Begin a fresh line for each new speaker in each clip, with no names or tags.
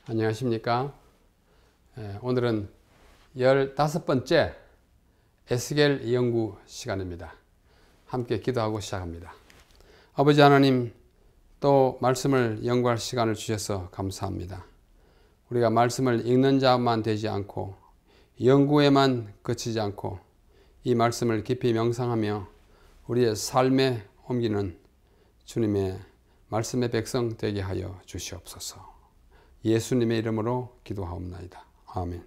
안녕하십니까. 오늘은 15번째 에스겔 연구 시간입니다. 함께 기도하고 시작합니다. 아버지 하나님, 또 말씀을 연구할 시간을 주셔서 감사합니다. 우리가 말씀을 읽는 자만 되지 않고 연구에만 그치지 않고 이 말씀을 깊이 명상하며 우리의 삶에 옮기는 주님의 말씀의 백성 되게 하여 주시옵소서. 예수님의 이름으로 기도하옵나이다. 아멘.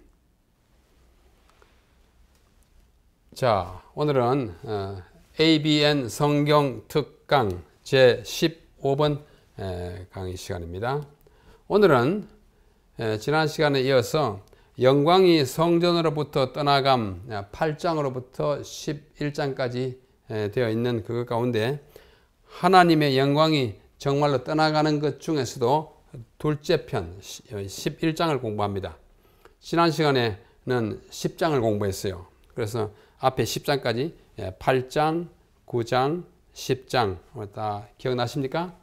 자, 오늘은 ABN 성경 특강 제15번 강의 시간입니다. 오늘은 지난 시간에 이어서 영광이 성전으로부터 떠나감 8장으로부터 11장까지 되어 있는 그것 가운데 하나님의 영광이 정말로 떠나가는 것 중에서도 둘째 편 11장을 공부합니다. 지난 시간에는 10장을 공부했어요. 그래서 앞에 10장까지 8장, 9장, 10장 다 기억나십니까?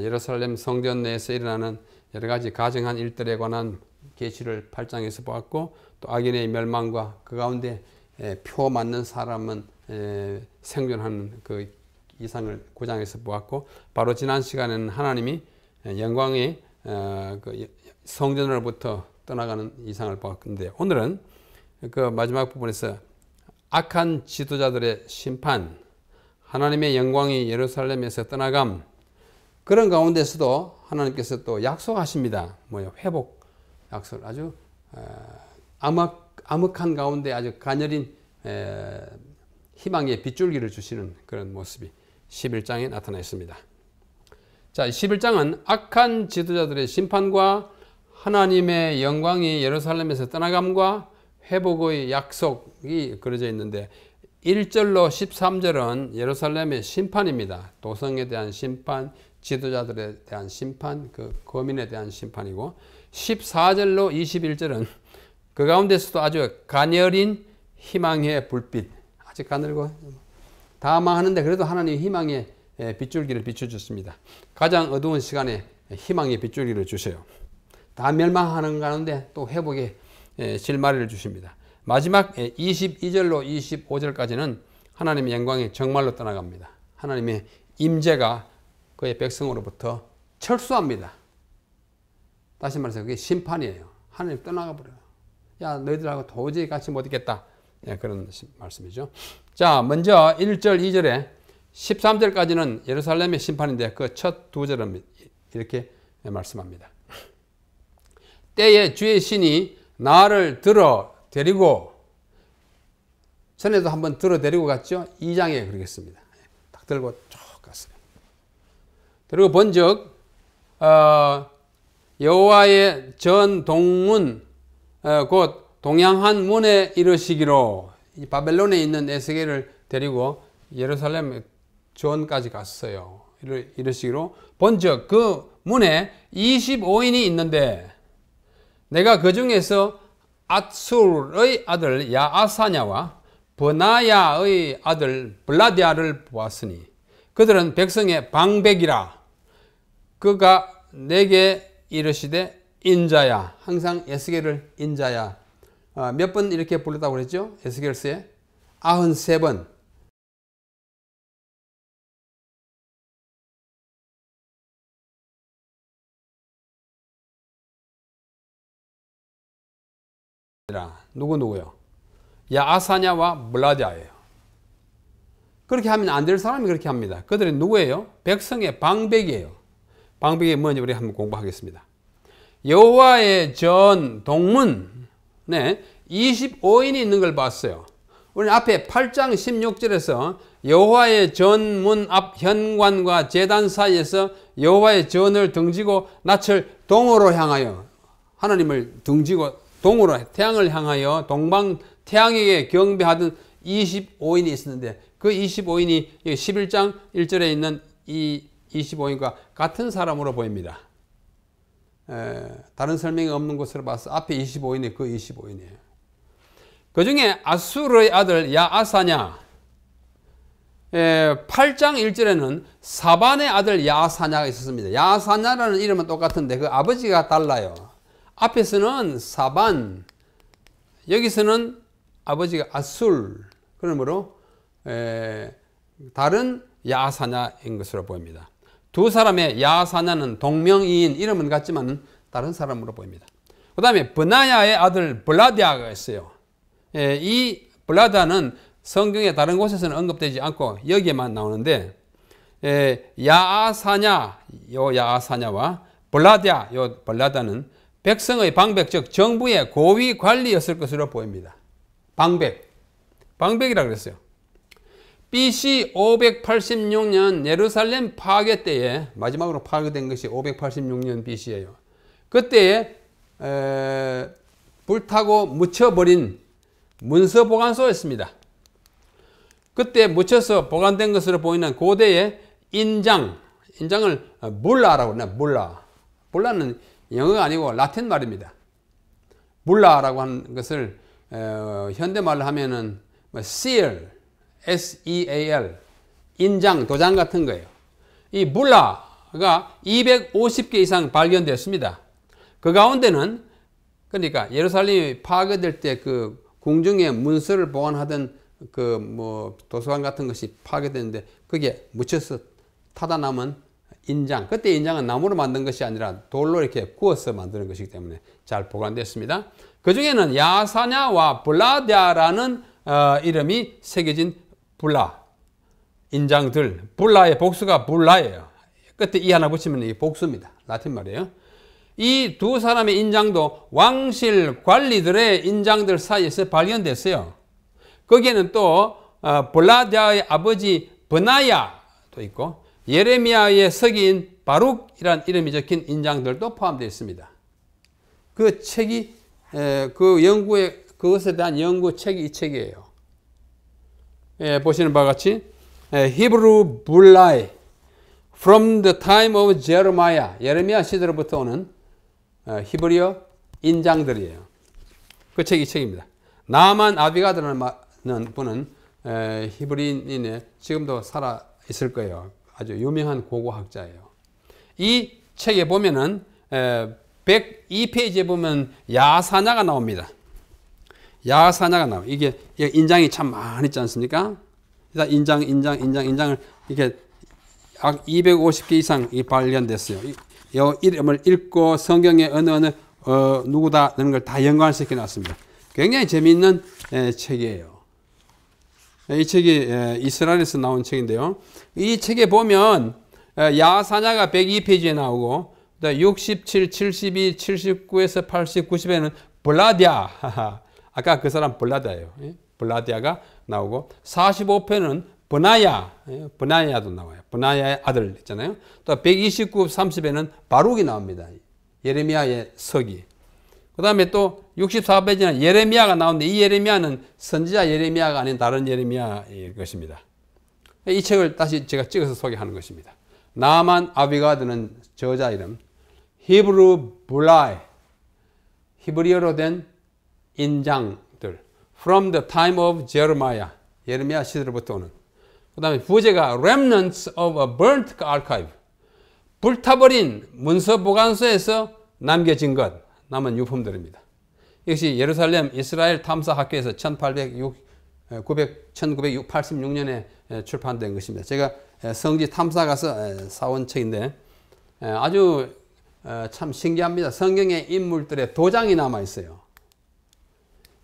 예루살렘 성전 내에서 일어나는 여러 가지 가증한 일들에 관한 계시를 8장에서 보았고, 또 악인의 멸망과 그 가운데 표 맞는 사람은 생존하는 그 이상을 9장에서 보았고, 바로 지난 시간에는 하나님이 영광이 성전으로부터 떠나가는 이상을 보았는데, 오늘은 그 마지막 부분에서 악한 지도자들의 심판, 하나님의 영광이 예루살렘에서 떠나감, 그런 가운데서도 하나님께서 또 약속하십니다. 회복 약속, 아주 암흑한 가운데 아주 가녀린 희망의 빗줄기를 주시는 그런 모습이 11장에 나타나 있습니다. 자, 11장은 악한 지도자들의 심판과 하나님의 영광이 예루살렘에서 떠나감과 회복의 약속이 그려져 있는데, 1절로 13절은 예루살렘의 심판입니다. 도성에 대한 심판, 지도자들에 대한 심판, 그 거민에 대한 심판이고, 14절로 21절은 그 가운데서도 아주 가녀린 희망의 불빛, 아직 가늘고 다 망하는데 그래도 하나님 희망의 빗줄기를 비춰줬습니다. 가장 어두운 시간에 희망의 빗줄기를 주셔요. 다 멸망하는 가운데 또 회복의 실마리를 주십니다. 마지막 22절로 25절까지는 하나님의 영광이 정말로 떠나갑니다. 하나님의 임재가 그의 백성으로부터 철수합니다. 다시 말해서 그게 심판이에요. 하나님 떠나가 버려요. 야, 너희들하고 도저히 같이 못 있겠다. 그런 말씀이죠. 자, 먼저 1절, 2절에 13절까지는 예루살렘의 심판인데, 그 첫 두 절은 이렇게 말씀합니다. 때에 주의 신이 나를 데리고, 전에도 한번 데리고 갔죠? 2장에 그러겠습니다. 딱 들고 쭉 갔어요. 그리고 본즉 여호와의 전 동문, 곧 동양한 문에 이르시기로, 이 바벨론에 있는 에스겔을 데리고 예루살렘 전까지 갔어요. 이르시기로, 본즉 그 문에 25인이 있는데 내가 그 중에서 앗술의 아들 야아사냐와 버나야의 아들 블라디아를 보았으니 그들은 백성의 방백이라. 그가 내게 이르시되 인자야. 항상 에스겔을 인자야. 몇 번 이렇게 부르다고 그랬죠? 에스겔서에 93번. 누구요? 야아사냐와 블라디아예요. 그렇게 하면 안 될 사람이 그렇게 합니다. 그들은 누구예요? 백성의 방백이에요. 방백이 뭔지 우리 한번 공부하겠습니다. 여호와의 전 동문에 25인이 있는 걸 봤어요. 우리 앞에 8장 16절에서 여호와의 전문 앞 현관과 제단 사이에서 여호와의 전을 등지고 낯을 동으로 향하여, 하나님을 등지고 동으로 태양을 향하여 동방 태양에게 경배하던 25인이 있었는데, 그 25인이 11장 1절에 있는 이 25인과 같은 사람으로 보입니다. 다른 설명이 없는 것으로 봐서 앞에 25인이 그 25인이에요. 그 중에 아술의 아들 야아사냐, 8장 1절에는 사반의 아들 야사냐가 있었습니다. 야사냐라는 이름은 똑같은데 그 아버지가 달라요. 앞에서는 사반, 여기서는 아버지가 아술, 그러므로 다른 야사냐인 것으로 보입니다. 두 사람의 야사냐는 동명이인, 이름은 같지만 다른 사람으로 보입니다. 그 다음에 브나야의 아들 블라디아가 있어요. 이 블라디아는 성경의 다른 곳에서는 언급되지 않고 여기에만 나오는데, 야아사냐, 요 야아사냐와 블라디아, 요 블라디아는 백성의 방백, 즉 정부의 고위 관리였을 것으로 보입니다. 방백이라고 그랬어요. BC 586년 예루살렘 파괴 때에, 마지막으로 파괴된 것이 586년 BC예요. 그때에 불타고 묻혀버린 문서 보관소였습니다. 그때 묻혀서 보관된 것으로 보이는 고대의 인장을 물라라고 합니다. 물라는 영어가 아니고 라틴 말입니다. 물라라고 하는 것을 현대말로 하면은 seal, S-E-A-L, 인장, 도장 같은 거예요. 이 물라가 250개 이상 발견되었습니다. 그 가운데는, 그러니까 예루살렘이 파괴될 때 그 궁중에 문서를 보관하던 그 도서관 같은 것이 파괴되는데 거기에 묻혀서 타다 남은 인장, 그때 인장은 나무로 만든 것이 아니라 돌로 이렇게 구워서 만드는 것이기 때문에 잘 보관됐습니다. 그 중에는 야사냐와 블라디아라는 이름이 새겨진 블라, 인장들, 블라의 복수가 블라예요. 끝에 이 하나 붙이면 이게 복수입니다. 라틴 말이에요. 이 두 사람의 인장도 왕실 관리들의 인장들 사이에서 발견됐어요. 거기에는 또 블라디아의 아버지 브나야도 있고 예레미야의 서기인 바룩이라는 이름이 적힌 인장들도 포함되어 있습니다. 그 책이 그것에 대한 연구 책이 이 책이에요. 보시는 바와 같이 히브루 불라이 From the time of Jeremiah, 예레미야 시대로부터 오는 히브리어 인장들이에요. 그 책이 이 책입니다. 나만 아비가드라는 분은 히브리인에 지금도 살아 있을 거예요. 아주 유명한 고고학자예요. 이 책에 보면은 102페이지에 보면 야사냐가 나옵니다. 야사냐가 나와요. 이게 인장이 참 많이 있지 않습니까? 인장을 이렇게 250개 이상 발견됐어요. 이 이름을 읽고 성경에 어느 누구다 이런 걸 다 연관시켜 놨습니다. 굉장히 재미있는 책이에요. 이 책이 이스라엘에서 나온 책인데요. 이 책에 보면 야사냐가 102페이지에 나오고 67, 72, 79에서 80, 90에는 블라디아, 아까 그 사람 블라디아예요. 블라디아가 나오고 45편은 브나야도 나와요. 브나야의 아들 있잖아요. 또 129, 30에는 바룩이 나옵니다. 예레미야의 서기. 그 다음에 또 64페이지는 예레미야가 나오는데 이 예레미야는 선지자 예레미야가 아닌 다른 예레미야일 것입니다. 이 책을 다시 제가 찍어서 소개하는 것입니다. 나만 아비가드는 저자 이름, 히브루 불라이, 히브리어로 된 인장들, From the time of Jeremiah, 예레미야 시대로부터 오는. 그 다음에 부제가 Remnants of a burnt archive, 불타버린 문서 보관소에서 남겨진 것, 남은 유품들입니다. 이것이 예루살렘 이스라엘 탐사학교에서 1986년에 출판된 것입니다. 제가 성지 탐사 가서 사온 책인데 아주 참 신기합니다. 성경의 인물들의 도장이 남아 있어요.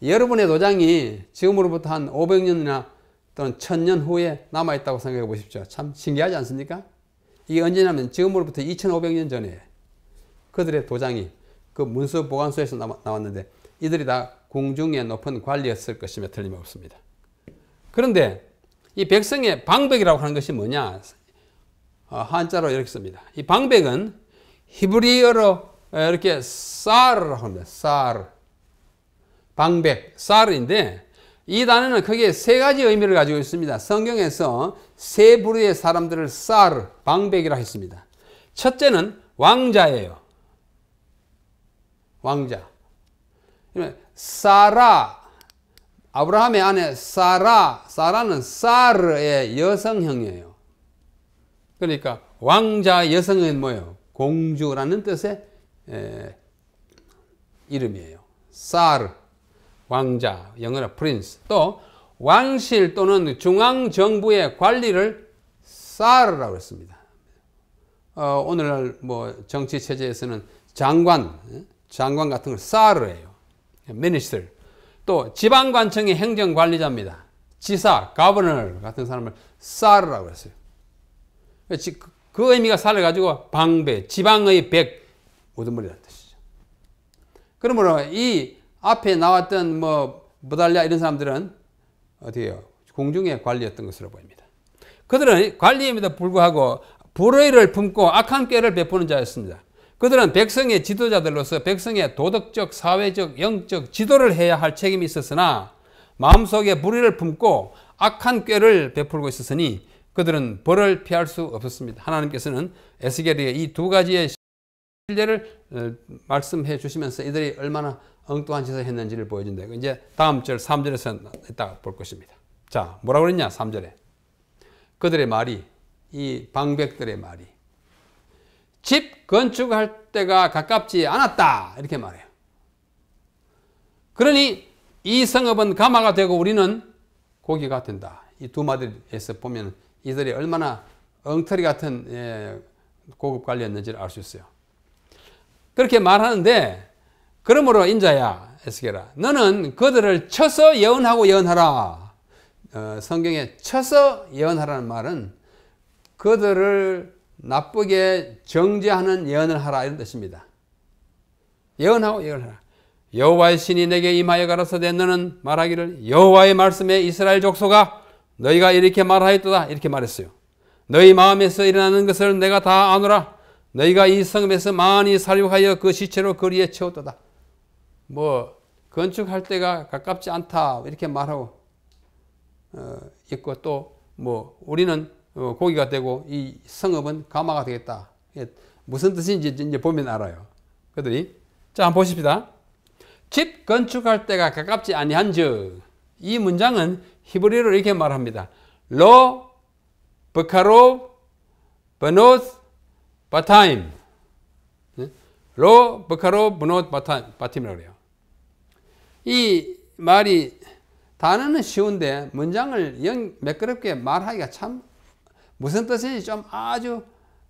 여러분의 도장이 지금으로부터 한 500년이나 또는 1000년 후에 남아 있다고 생각해 보십시오. 참 신기하지 않습니까? 이게 언제냐면 지금으로부터 2500년 전에 그들의 도장이 그 문서 보관소에서 나왔는데 이들이 다 궁중의 높은 관리였을 것이며 틀림없습니다. 그런데 이 백성의 방백이라고 하는 것이 뭐냐? 한자로 이렇게 씁니다. 이 방백은 히브리어로 이렇게 사르라고 합니다. 사르. 방백, 사르인데 이 단어는 크게 세 가지 의미를 가지고 있습니다. 성경에서 세 부류의 사람들을 사르, 방백이라 했습니다. 첫째는 왕자예요. 왕자. 사라, 아브라함의 아내 사라는 사르의 여성형이에요. 그러니까 왕자 여성은 뭐예요? 공주라는 뜻의 이름이에요. 사르, 왕자, 영어로 프린스. 또 왕실 또는 중앙정부의 관리를 사르라고 했습니다. 오늘날 뭐 정치 체제에서는 장관 같은 걸 사르예요. 미니스터. 또 지방관청의 행정관리자입니다. 지사, 가버너 같은 사람을 사르라고 했어요. 그 의미가 살려가지고 방배, 지방의 백, 우두머리라는 뜻이죠. 그러므로 이 앞에 나왔던 뭐 무달랴 이런 사람들은 어떻게요? 궁중의 관리였던 것으로 보입니다. 그들은 관리임에도 불구하고 불의를 품고 악한 꾀를 베푸는 자였습니다. 그들은 백성의 지도자들로서 백성의 도덕적, 사회적, 영적 지도를 해야 할 책임이 있었으나 마음속에 불의를 품고 악한 꾀를 베풀고 있었으니 그들은 벌을 피할 수 없었습니다. 하나님께서는 에스겔에게 이 두 가지의 실례를 말씀해 주시면서 이들이 얼마나 엉뚱한 짓을 했는지를 보여준다. 이제 다음 절 3절에서 이따가 볼 것입니다. 자, 뭐라고 그랬냐? 3절에. 그들의 말이, 이 방백들의 말이 집 건축할 때가 가깝지 않았다. 이렇게 말해요. 그러니 이 성읍은 가마가 되고 우리는 고기가 된다. 이 두 마디에서 보면 이들이 얼마나 엉터리 같은 고급 관리였는지를 알 수 있어요. 그렇게 말하는데 그러므로 인자야 에스겔아 너는 그들을 쳐서 예언하고 예언하라. 성경에 쳐서 예언하라는 말은 그들을 나쁘게 정죄하는 예언을 하라 이런 뜻입니다. 예언하고 예언하라. 여호와의 신이 내게 임하여 가라사대 너는 말하기를 여호와의 말씀에 이스라엘 족속아 너희가 이렇게 말하였도다 이렇게 말했어요. 너희 마음에서 일어나는 것을 내가 다 아노라. 너희가 이 성읍에서 많이 살육하여 그 시체로 거리에 채웠도다. 뭐 건축할 때가 가깝지 않다 이렇게 말하고 있고 또 뭐 우리는 고기가 되고 이 성읍은 가마가 되겠다. 무슨 뜻인지 이제 보면 알아요. 그들이 자 한번 보십시다. 집 건축할 때가 가깝지 아니한즉 이 문장은 히브리어로 이렇게 말합니다. 로 버카로 버노스 바타임 로 버카로 버노스 바타임이라고 그래요. 이 말이 단어는 쉬운데 문장을 매끄럽게 말하기가 참 무슨 뜻인지 좀 아주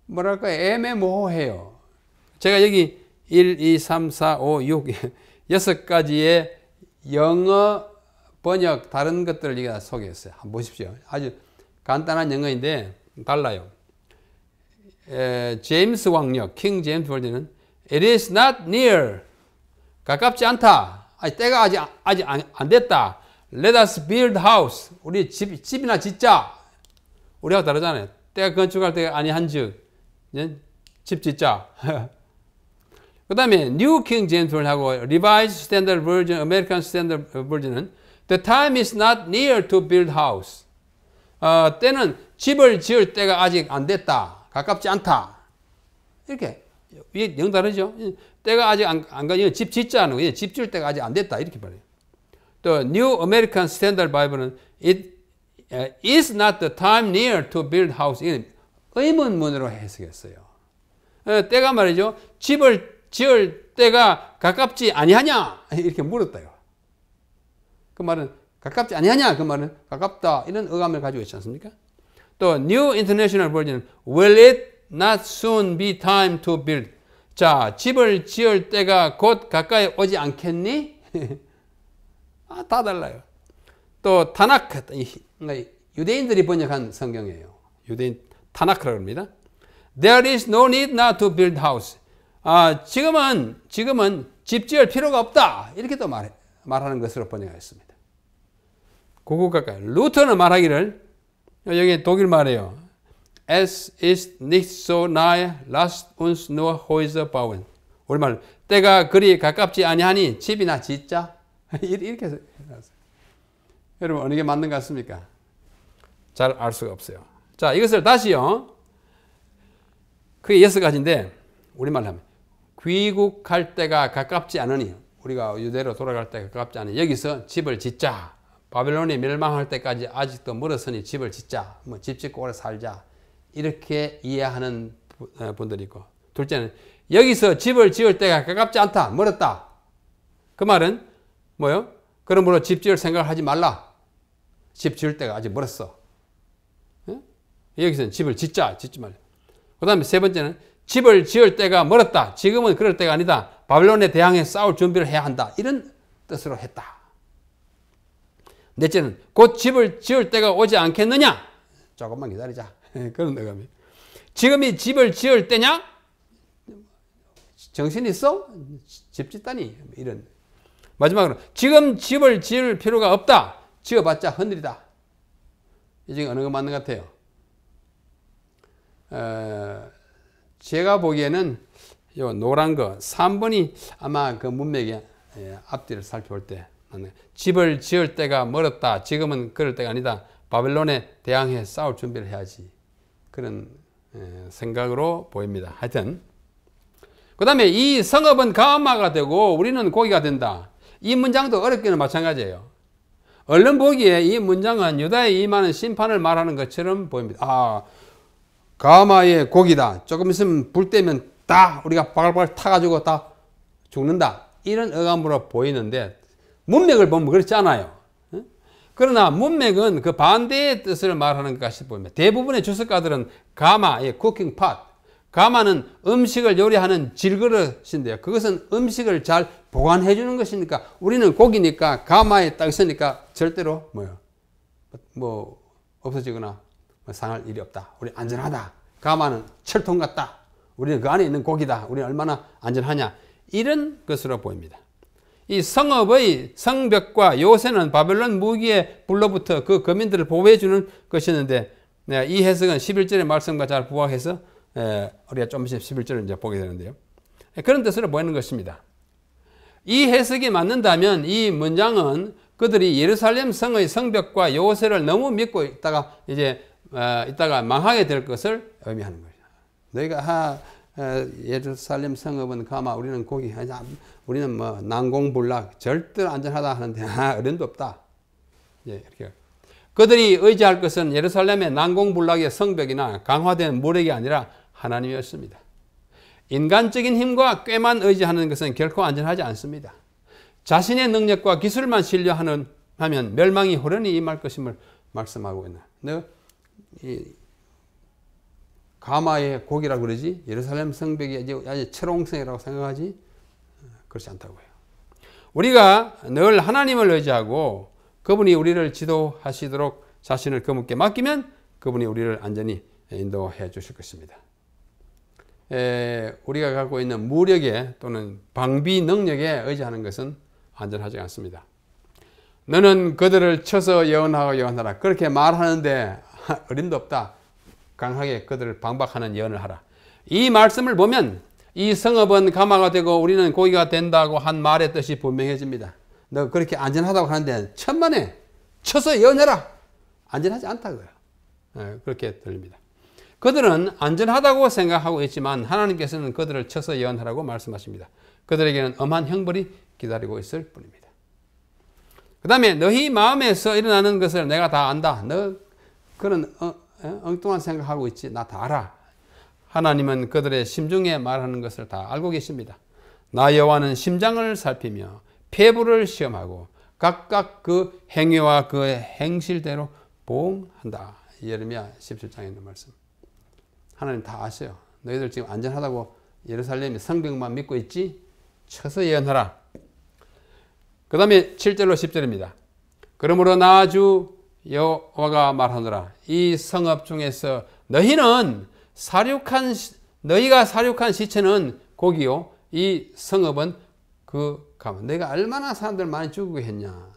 뭐랄까 애매모호해요. 제가 여기 1, 2, 3, 4, 5, 6 6가지의 영어 번역 다른 것들을 제가 소개했어요. 한번 보십시오. 아주 간단한 영어인데 달라요. 제임스 왕력, 킹 제임스 버전은 It is not near 가깝지 않다. 때가 아직 안 됐다. Let us build house. 우리 집이나 짓자. 우리하고 다르잖아요. 때가 건축할 때가 아니한즉 집 짓자. 그 다음에 New King James Version하고 Revised Standard Version, American Standard Version은 The time is not near to build house. 때는 집을 지을 때가 아직 안 됐다. 가깝지 않다. 이렇게 영 다르죠. 때가 아직 안 가요. 집 짓자는 거예요. 집 지을 때가 아직 안 됐다. 이렇게 말해요. 또 New American Standard Bible는 It is not the time near to build house. 이건 의문문으로 해석했어요. 때가 말이죠. 집을 지을 때가 가깝지 아니하냐? 이렇게 물었다요. 그 말은 가깝지 아니하냐? 그 말은 가깝다. 이런 어감을 가지고 있지 않습니까? 또 New International Version Will it not soon be time to build? 자, 집을 지을 때가 곧 가까이 오지 않겠니? 다 달라요. 또 타나크, 유대인들이 번역한 성경이에요. 유대인 타나크라고 합니다. There is no need now to build house. 지금은 집 지을 필요가 없다. 이렇게 또 말하는 것으로 번역했습니다. 고국 가까이. 루터는 말하기를 여기 독일 말이에요. Es ist nicht so nahe, lasst uns nur Häuser bauen. 우리말 때가 그리 가깝지 아니하니 집이나 짓자. 이렇게 해놨어요. 여러분 어느 게 맞는 것 같습니까? 잘 알 수가 없어요. 자, 이것을 다시요. 그게 6가지인데 우리말로 하면 귀국할 때가 가깝지 않으니 우리가 유대로 돌아갈 때가 가깝지 않으니 여기서 집을 짓자. 바벨론이 멸망할 때까지 아직도 멀었으니 집을 짓자. 뭐 집 짓고 오래 살자. 이렇게 이해하는 분들이 있고 둘째는 여기서 집을 지을 때가 가깝지 않다. 멀었다. 그 말은 뭐요? 그러므로 집 지을 생각을 하지 말라. 집 지을 때가 아직 멀었어. 예? 여기서는 집을 짓지 말라. 그 다음에 세 번째는 집을 지을 때가 멀었다. 지금은 그럴 때가 아니다. 바벨론에 대항해 싸울 준비를 해야 한다. 이런 뜻으로 했다. 넷째는 곧 집을 지을 때가 오지 않겠느냐? 조금만 기다리자. 그런 의미. 지금이 집을 지을 때냐? 정신 있어? 집 짓다니. 이런. 마지막으로 지금 집을 지을 필요가 없다. 지어봤자 헌일이다. 이 중에 어느 거 맞는 것 같아요? 제가 보기에는 요 노란 거 3번이 아마 그 문맥의 앞뒤를 살펴볼 때 집을 지을 때가 멀었다. 지금은 그럴 때가 아니다. 바벨론에 대항해 싸울 준비를 해야지. 그런 생각으로 보입니다. 하여튼 그 다음에 이 성읍은 가마가 되고 우리는 고기가 된다. 이 문장도 어렵기는 마찬가지예요. 얼른 보기에 이 문장은 유다에 임하는 심판을 말하는 것처럼 보입니다. 아, 가마의 고기다. 조금 있으면 불 때면 다 우리가 바글바글 타가지고 다 죽는다. 이런 어감으로 보이는데 문맥을 보면 그렇지 않아요. 그러나 문맥은 그 반대의 뜻을 말하는 것같이 보입니다. 대부분의 주석가들은 가마의 쿠킹 팟, 가마는 음식을 요리하는 질그릇인데요. 그것은 음식을 잘 보관해 주는 것이니까 우리는 고기니까 가마에 딱 있으니까 절대로 뭐 없어지거나 상할 일이 없다. 우리 안전하다. 가마는 철통 같다. 우리는 그 안에 있는 고기다. 우리는 얼마나 안전하냐. 이런 것으로 보입니다. 이 성읍의 성벽과 요새는 바벨론 무기의 불로부터 그 거민들을 보호해 주는 것이었는데 이 해석은 11절의 말씀과 잘 부합해서 우리가 좀 있으면 11절을 이제 보게 되는데요. 그런 뜻으로 보이는 것입니다. 이 해석이 맞는다면 이 문장은 그들이 예루살렘 성의 성벽과 요새를 너무 믿고 있다가 이따가 망하게 될 것을 의미하는 거죠. 너희가 예루살렘 성읍은 가마, 우리는 고기, 우리는 뭐 난공불락, 절대로 안전하다 하는데 어림도 없다. 이렇게. 그들이 의지할 것은 예루살렘의 난공불락의 성벽이나 강화된 무력이 아니라 하나님이었습니다. 인간적인 힘과 꾀만 의지하는 것은 결코 안전하지 않습니다. 자신의 능력과 기술만 신뢰하면 멸망이 호련히 임할 것임을 말씀하고 있나. 가마의 고기라고 그러지? 예루살렘 성벽이 아주 철옹성이라고 생각하지? 그렇지 않다고 해요. 우리가 늘 하나님을 의지하고 그분이 우리를 지도하시도록 자신을 그분께 맡기면 그분이 우리를 안전히 인도해 주실 것입니다. 우리가 갖고 있는 무력에 또는 방비 능력에 의지하는 것은 안전하지 않습니다. 너는 그들을 쳐서 예언하고 예언하라. 그렇게 말하는데 어림도 없다. 강하게 그들을 방박하는 예언을 하라. 이 말씀을 보면 이 성읍은 가마가 되고 우리는 고기가 된다고 한 말의 뜻이 분명해집니다. 너 그렇게 안전하다고 하는데 천만에 쳐서 예언해라. 안전하지 않다고요. 그렇게 들립니다. 그들은 안전하다고 생각하고 있지만 하나님께서는 그들을 쳐서 예언하라고 말씀하십니다. 그들에게는 엄한 형벌이 기다리고 있을 뿐입니다. 그 다음에 너희 마음에서 일어나는 것을 내가 다 안다. 너 그런 엉뚱한 생각하고 있지. 나 다 알아. 하나님은 그들의 심중에 말하는 것을 다 알고 계십니다. 나 여호와는 심장을 살피며 폐부를 시험하고 각각 그 행위와 그 행실대로 보응한다. 예레미야 17장에 있는 말씀. 하나님 다 아셔요. 너희들 지금 안전하다고 예루살렘의 성벽만 믿고 있지? 쳐서 예언하라. 그 다음에 7절로 10절입니다. 그러므로 나 주 여호와가 말하노라. 이 성읍 중에서 너희가 사륙한 시체는 고기요. 이 성읍은 그 가만. 내가 얼마나 사람들 많이 죽이고 했냐.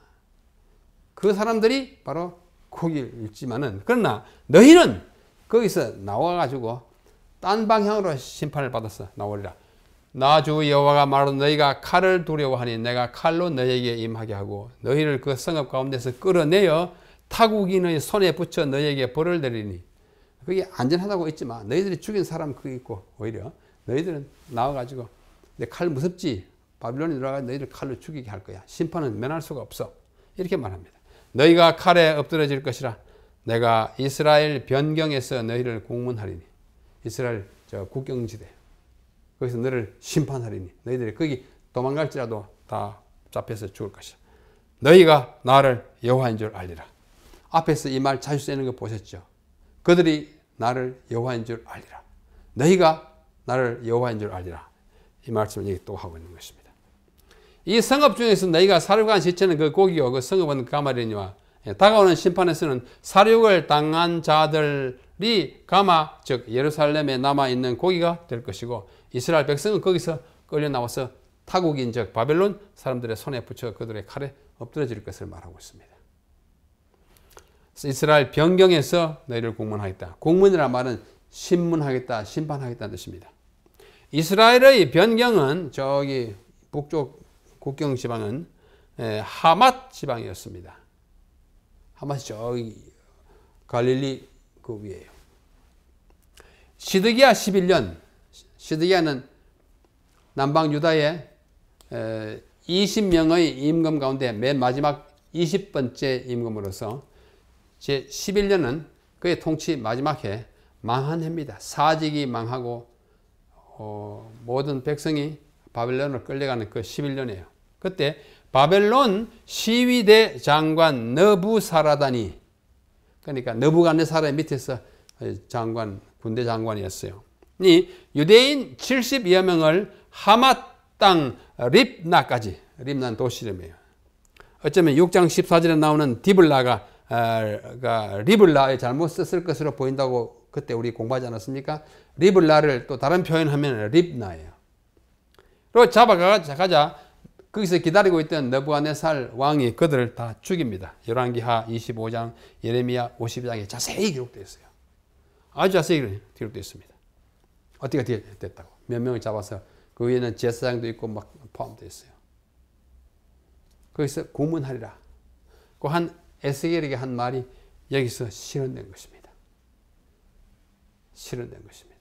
그 사람들이 바로 고기일지만은 그러나 너희는 거기서 나와가지고 딴 방향으로 심판을 받았어. 나오리라. 나 주 여호와가 말하노라. 너희가 칼을 두려워하니 내가 칼로 너희에게 임하게 하고 너희를 그 성읍 가운데서 끌어내어 타국인의 손에 붙여 너희에게 벌을 내리니. 그게 안전하다고 있지만 너희들이 죽인 사람 그게 있고 오히려 너희들은 나와가지고 내 칼 무섭지? 바빌론에 들어가서 너희들 칼로 죽이게 할 거야. 심판은 면할 수가 없어. 이렇게 말합니다. 너희가 칼에 엎드러질 것이라. 내가 이스라엘 변경에서 너희를 공문하리니. 이스라엘 저 국경지대. 거기서 너를 심판하리니. 너희들이 거기 도망갈지라도 다 잡혀서 죽을 것이야. 너희가 나를 여호와인 줄 알리라. 앞에서 이 말 자주 쓰이는 거 보셨죠? 그들이 나를 여호와인 줄 알리라. 너희가 나를 여호와인 줄 알리라. 이 말씀을 여기 또 하고 있는 것입니다. 이 성읍 중에서 너희가 살육한 시체는 그 고기요, 그 성읍은 가마리니와 다가오는 심판에서는 살육을 당한 자들이 가마, 즉 예루살렘에 남아있는 고기가 될 것이고, 이스라엘 백성은 거기서 끌려 나와서 타국인 즉 바벨론 사람들의 손에 붙여 그들의 칼에 엎드려질 것을 말하고 있습니다. 이스라엘 변경에서 너희를 공문하겠다. 공문이란 말은 신문하겠다, 심판하겠다는 뜻입니다. 이스라엘의 변경은 저기 북쪽 국경 지방은 하맛 지방이었습니다. 하맛이 저기 갈릴리 그 위에요. 시드기야 11년, 시드기야는 남방 유다의 20명의 임금 가운데 맨 마지막 20번째 임금으로서 제 11년은 그의 통치 마지막 해 망한 해입니다. 사직이 망하고 모든 백성이 바벨론으로 끌려가는 그 11년이에요. 그때 바벨론 시위대 장관 느부사라단이, 그러니까 느부갓네살의 밑에서 장관, 군대 장관이었어요. 이 유대인 72여 명을 하맛 땅 립나까지, 립나는 도시 이름이에요. 어쩌면 6장 14절에 나오는 디블라가 리블라에 잘못 썼을 것으로 보인다고 그때 우리 공부하지 않았습니까? 리블라를 또 다른 표현하면 립나예요. 그리고 잡아가자 거기서 기다리고 있던 느부갓네살 왕이 그들을 다 죽입니다. 열왕기하 25장, 예레미야 52장에 자세히 기록되어 있어요. 아주 자세히 기록되어 있습니다. 어떻게 됐다고. 몇 명을 잡아서 그 위에는 제사장도 있고 막 포함되어 있어요. 거기서 고문하리라. 그 한 에스겔에게 한 말이 여기서 실현된 것입니다. 실현된 것입니다.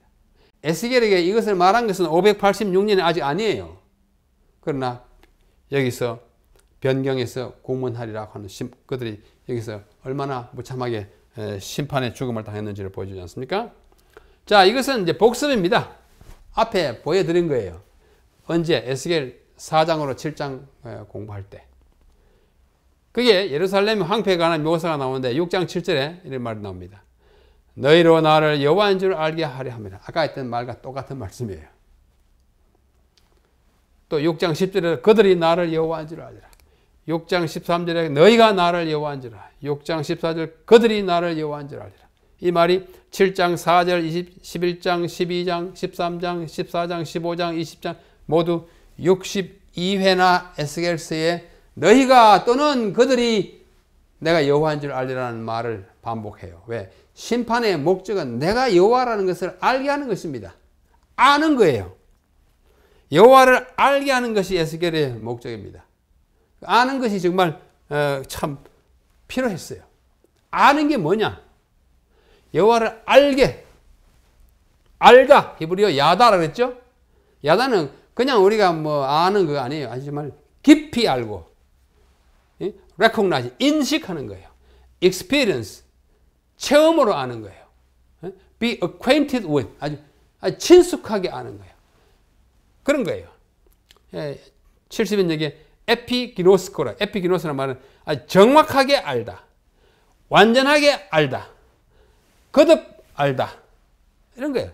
에스겔에게 이것을 말한 것은 586년이 아직 아니에요. 그러나 여기서 변경해서 고문하리라고 하는 그들이 여기서 얼마나 무참하게 심판의 죽음을 당했는지를 보여주지 않습니까? 자, 이것은 이제 복습입니다. 앞에 보여드린 거예요. 언제? 에스겔 4장으로 7장 공부할 때. 그게 예루살렘 황폐에 관한 묘사가 나오는데 6장 7절에 이런 말이 나옵니다. 너희로 나를 여호와인 줄 알게 하려 합니다. 아까 했던 말과 똑같은 말씀이에요. 또 6장 10절에 그들이 나를 여호와인 줄 알리라. 6장 13절에 너희가 나를 여호와인 줄 알리라. 6장 14절 그들이 나를 여호와인 줄 알리라. 이 말이 7장 4절, 11장, 12장, 13장, 14장, 15장, 20장 모두 62회나 에스겔서에 너희가 또는 그들이 내가 여호와인 줄 알리라는 말을 반복해요. 왜? 심판의 목적은 내가 여호와라는 것을 알게 하는 것입니다. 아는 거예요. 여호와를 알게 하는 것이 에스겔의 목적입니다. 아는 것이 정말 참 필요했어요. 아는 게 뭐냐? 여호와를 알다. 히브리어 야다라고 했죠? 야다는 그냥 우리가 뭐 아는 거 아니에요. 아주 정말 깊이 알고, recognize, 인식하는 거예요. experience, 체험으로 아는 거예요. be acquainted with, 아주 친숙하게 아는 거예요. 그런 거예요. 70인역에 에피기노스코라. 에피기노스라는 말은 아주 정확하게 알다. 완전하게 알다. 거듭 알다. 이런 거예요.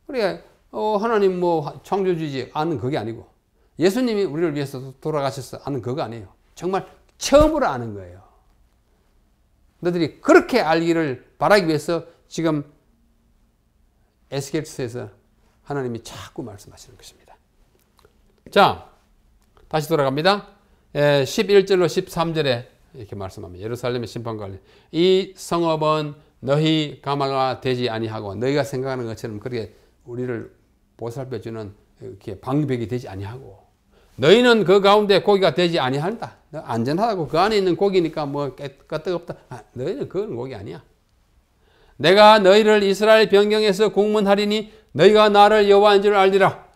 우리가 하나님 뭐 창조주지 아는 그게 아니고, 예수님이 우리를 위해서 돌아가셔서 아는 그거 아니에요. 정말 처음으로 아는 거예요. 너희들이 그렇게 알기를 바라기 위해서 지금 에스겔서에서 하나님이 자꾸 말씀하시는 것입니다. 자, 다시 돌아갑니다. 11절로 13절에 이렇게 말씀합니다. 예루살렘의 심판관리. 이 성읍은 너희 가마가 되지 아니하고 너희가 생각하는 것처럼 그렇게 우리를 보살펴주는 이렇게 방벽이 되지 아니하고 너희는 그 가운데 고기가 되지 아니한다. 안전하다고 그 안에 있는 고기니까 뭐 끄떡없다. 너희는 그건 고기 아니야. 내가 너희를 이스라엘 변경에서 공문하리니 너희가 나를 여호와인 줄 알리라.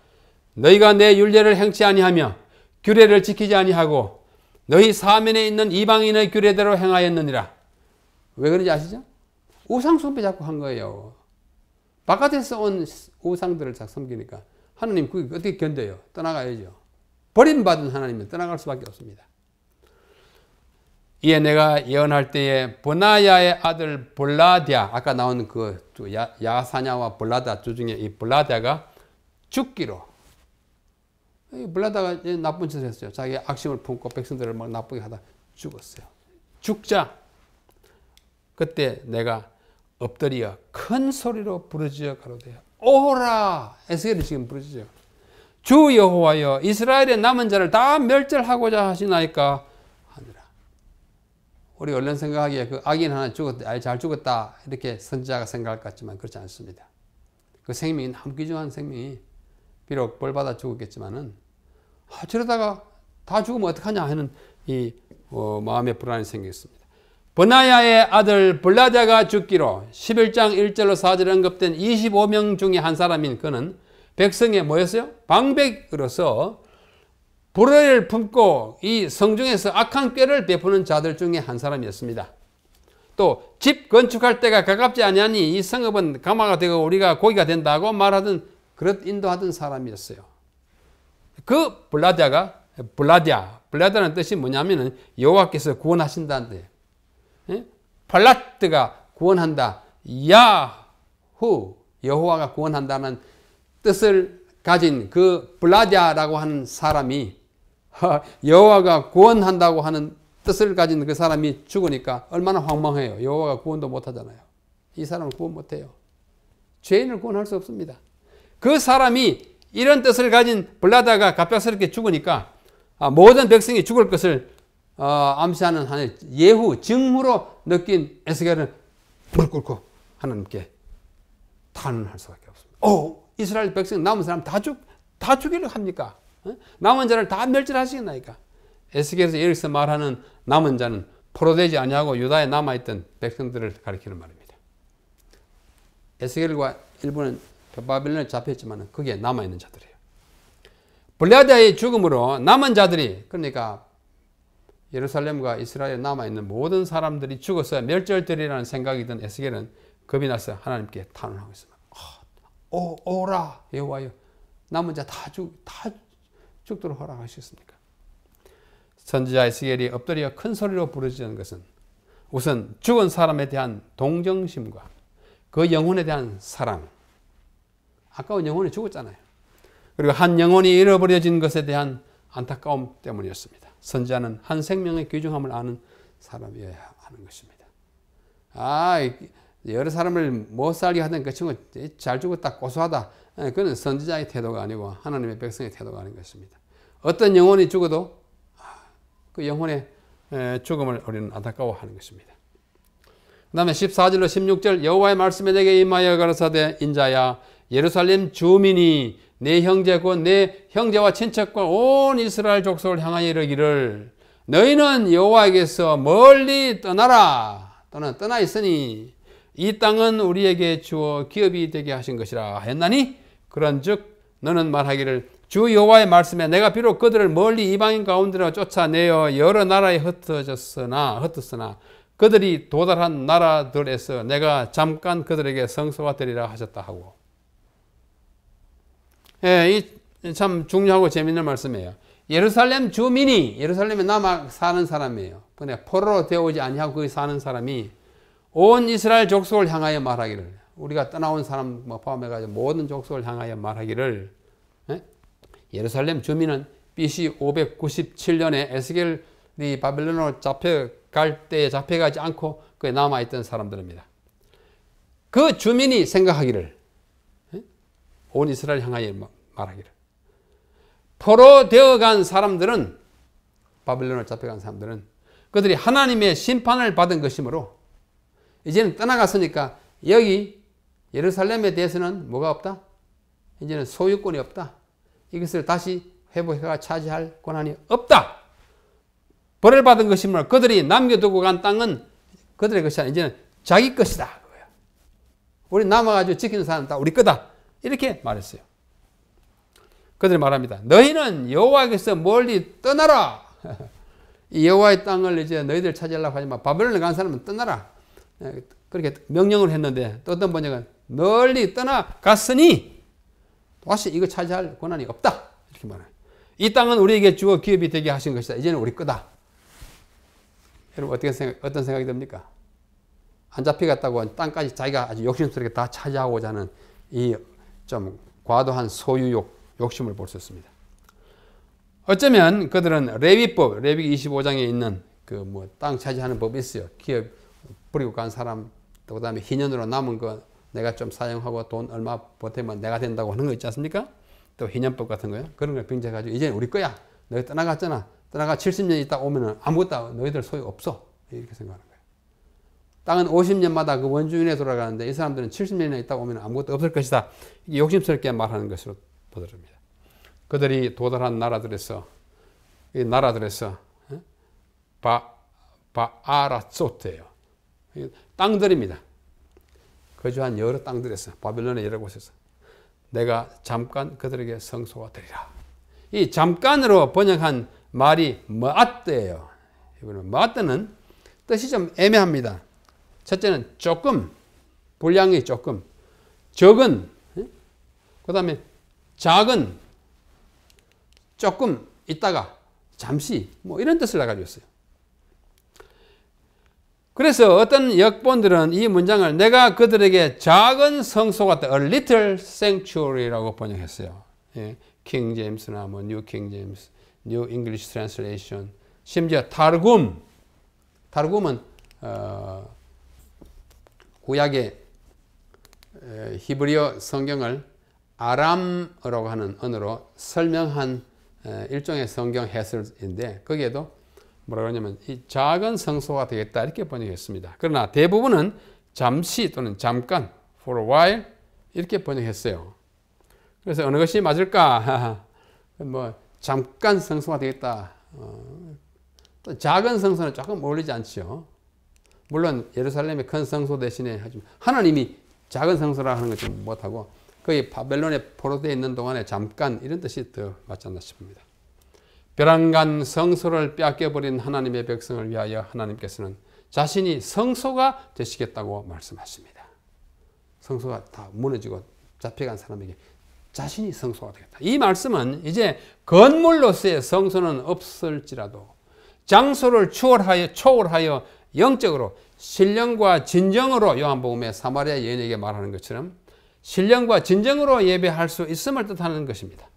너희가 내 율례를 행치 아니하며 규례를 지키지 아니하고 너희 사면에 있는 이방인의 규례대로 행하였느니라. 왜 그런지 아시죠? 우상 숭배 자꾸 한 거예요. 바깥에서 온 우상들을 자꾸 섬기니까 하나님 그게 어떻게 견뎌요? 떠나가야죠. 버림받은 하나님은 떠나갈 수밖에 없습니다. 이에 내가 예언할 때에 버나야의 아들 볼라디아, 아까 나온 그 야사냐와 볼라다 두 중에 이 볼라디아가 죽기로. 볼라다가 나쁜 짓을 했어요. 자기 악심을 품고 백성들을 막 나쁘게 하다 죽었어요. 죽자. 그때 내가 엎드려 큰 소리로 부르짖어 가로되 오라. 에스겔이 지금 부르짖어요. 주 여호와여, 이스라엘의 남은 자를 다 멸절하고자 하시나이까 하느라. 우리 얼른 생각하기에 그 악인 하나 죽었다, 잘 죽었다 이렇게 선지자가 생각할 것 같지만 그렇지 않습니다. 그 생명이 너무 귀중한 생명이 비록 벌받아 죽었겠지만은 저러다가 다 죽으면 어떡하냐 하는 이 마음의 불안이 생겼습니다. 버나야의 아들 볼라디아가 죽기로 11장 1절로 4절에 언급된 25명 중에 한 사람인 그는 백성에 뭐였어요? 방백으로서 불의를 품고 이 성중에서 악한 꾀를 베푸는 자들 중에 한 사람이었습니다. 또 집 건축할 때가 가깝지 아니하니 이 성읍은 가마가 되고 우리가 고기가 된다고 말하던 그릇 인도하던 사람이었어요. 그 블라디아라는 뜻이 뭐냐면은 여호와께서 구원하신다는데, 팔라트가 구원한다, 야후 여호와가 구원한다는 뜻을 가진 그 블라디아라고 하는 사람이 여호와가 구원한다고 하는 뜻을 가진 그 사람이 죽으니까 얼마나 황망해요. 여호와가 구원도 못하잖아요. 이 사람을 구원 못해요. 죄인을 구원할 수 없습니다. 그 사람이 이런 뜻을 가진 블라디아가 갑작스럽게 죽으니까 모든 백성이 죽을 것을 암시하는 하나의 예후, 징후로 느낀 에스겔은 무릎 꿇고 하나님께 탄원할 수밖에 없습니다. 이스라엘 백성 남은 사람 다 죽이려 합니까? 남은 자를 다 멸절하시겠나이까? 에스겔에서 여기서 말하는 남은 자는 포로되지 아니하고 유다에 남아있던 백성들을 가리키는 말입니다. 에스겔과 일부는 바벨론에 잡혔지만 거기에 남아있는 자들이에요. 블라디아의 죽음으로 남은 자들이, 그러니까 예루살렘과 이스라엘에 남아있는 모든 사람들이 죽어서 멸절되리라는 생각이 든 에스겔은 겁이 나서 하나님께 탄원하고 있습니다. 오라 여호와여, 남은 자 다 죽도록 허락하시겠습니까? 선지자 에스겔이 엎드려 큰 소리로 부르짖는 것은 우선 죽은 사람에 대한 동정심과 그 영혼에 대한 사랑, 아까운 영혼이 죽었잖아요. 그리고 한 영혼이 잃어버려진 것에 대한 안타까움 때문이었습니다. 선지자는 한 생명의 귀중함을 아는 사람이어야 하는 것입니다. 여러 사람을 못 살게 하던 그 친구 잘 죽었다, 고소하다, 그건 선지자의 태도가 아니고 하나님의 백성의 태도가 아닌 것입니다. 어떤 영혼이 죽어도 그 영혼의 죽음을 우리는 안타까워하는 것입니다. 그 다음에 14절로 16절 여호와의 말씀에 내게 임하여 가라사대 인자야, 예루살렘 주민이 내 형제 곧 내 형제와 친척과 온 이스라엘 족속을 향하여 이르기를 너희는 여호와에게서 멀리 떠나라, 또는 떠나 있으니 이 땅은 우리에게 주어 기업이 되게 하신 것이라 했나니, 그런즉 너는 말하기를 주 여호와의 말씀에 내가 비록 그들을 멀리 이방인 가운데로 쫓아내어 여러 나라에 흩었으나 그들이 도달한 나라들에서 내가 잠깐 그들에게 성소가 되리라 하셨다 하고. 이 참 중요하고 재미있는 말씀이에요. 예루살렘 주민이, 예루살렘에 남아 사는 사람이에요. 근데 포로로 되어오지 아니하고 거기 사는 사람이 온 이스라엘 족속을 향하여 말하기를, 우리가 떠나온 사람 포함해가지고 모든 족속을 향하여 말하기를, 예루살렘 주민은 BC 597년에 에스겔이 바벨론으로 잡혀갈 때에 잡혀가지 않고 그에 남아있던 사람들입니다. 그 주민이 생각하기를, 온 이스라엘 향하여 말하기를, 포로 되어간 사람들은, 바벨론으로 잡혀간 사람들은 그들이 하나님의 심판을 받은 것이므로 이제는 떠나갔으니까 여기 예루살렘에 대해서는 뭐가 없다? 이제는 소유권이 없다. 이것을 다시 회복해가 차지할 권한이 없다. 벌을 받은 것이므로 그들이 남겨두고 간 땅은 그들의 것이 아니라 이제는 자기 것이다. 우리 남아가지고 지키는 사람은 다 우리 거다. 이렇게 말했어요. 그들이 말합니다. 너희는 여호와에게서 멀리 떠나라. 이 여호와의 땅을 이제 너희들 차지하려고 하지만 바벨론에 간 사람은 떠나라. 그렇게 명령을 했는데 또 어떤 번역은 멀리 떠나갔으니 다시 이거 차지할 권한이 없다. 이렇게 말해요. 이 땅은 우리에게 주어 기업이 되게 하신 것이다. 이제는 우리 거다. 여러분 어떤 생각이 듭니까? 안 잡히겠다고 땅까지 자기가 아주 욕심스럽게 다 차지하고자 하는 이 좀 과도한 소유욕, 욕심을 볼 수 있습니다. 어쩌면 그들은 레위법, 레위기 25장에 있는 그 땅 차지하는 법이 있어요. 기업 버리고 간 사람, 또 그다음에 희년으로 남은 거 내가 좀 사용하고 돈 얼마 보태면 내가 된다고 하는 거 있지 않습니까? 또 희년법 같은 거요. 그런 걸 병제해가지고 이제 우리 거야. 너희 떠나갔잖아. 떠나가 70년 있다 오면은 아무것도 너희들 소유 없어. 이렇게 생각하는 거예요. 땅은 50년마다 그 원주민에 돌아가는데 이 사람들은 70년이나 있다 오면 아무것도 없을 것이다. 이게 욕심스럽게 말하는 것으로 보여집니다. 그들이 도달한 나라들에서 이 나라들에서 바아라쪼트예요. 땅들입니다. 거주한 여러 땅들에서 바빌론의 여러 곳에서 내가 잠깐 그들에게 성소가 되리라. 이 잠깐으로 번역한 말이 마앗드예요. 이거는 마앗드는 뜻이 좀 애매합니다. 첫째는 조금, 분량이 조금, 적은, 그 다음에 작은, 조금 있다가 잠시 이런 뜻을 가지고 있어요. 그래서 어떤 역본들은 이 문장을 내가 그들에게 작은 성소가 되었다. A little sanctuary라고 번역했어요. 예, 킹 제임스나 뉴 킹 제임스, 뉴 잉글리시 트랜슬레이션, 심지어 타르굼은 구약의 히브리어 성경을 아람어라고 하는 언어로 설명한 일종의 성경 해설인데 거기에도 뭐라고 하냐면 이 작은 성소가 되겠다 이렇게 번역했습니다. 그러나 대부분은 잠시 또는 잠깐 for a while 이렇게 번역했어요. 그래서 어느 것이 맞을까? 잠깐 성소가 되겠다. 또 작은 성소는 조금 어울리지 않죠. 물론 예루살렘의 큰 성소 대신에 하나님이 작은 성소라 하는 것도 못하고 거의 바벨론에 포로되어 있는 동안에 잠깐 이런 뜻이 더 맞지 않나 싶습니다. 벼랑간 성소를 빼앗겨버린 하나님의 백성을 위하여 하나님께서는 자신이 성소가 되시겠다고 말씀하십니다. 성소가 다 무너지고 잡혀간 사람에게 자신이 성소가 되겠다. 이 말씀은 이제 건물로서의 성소는 없을지라도 장소를 초월하여 영적으로 신령과 진정으로 요한복음의 사마리아 여인에게 말하는 것처럼 신령과 진정으로 예배할 수 있음을 뜻하는 것입니다.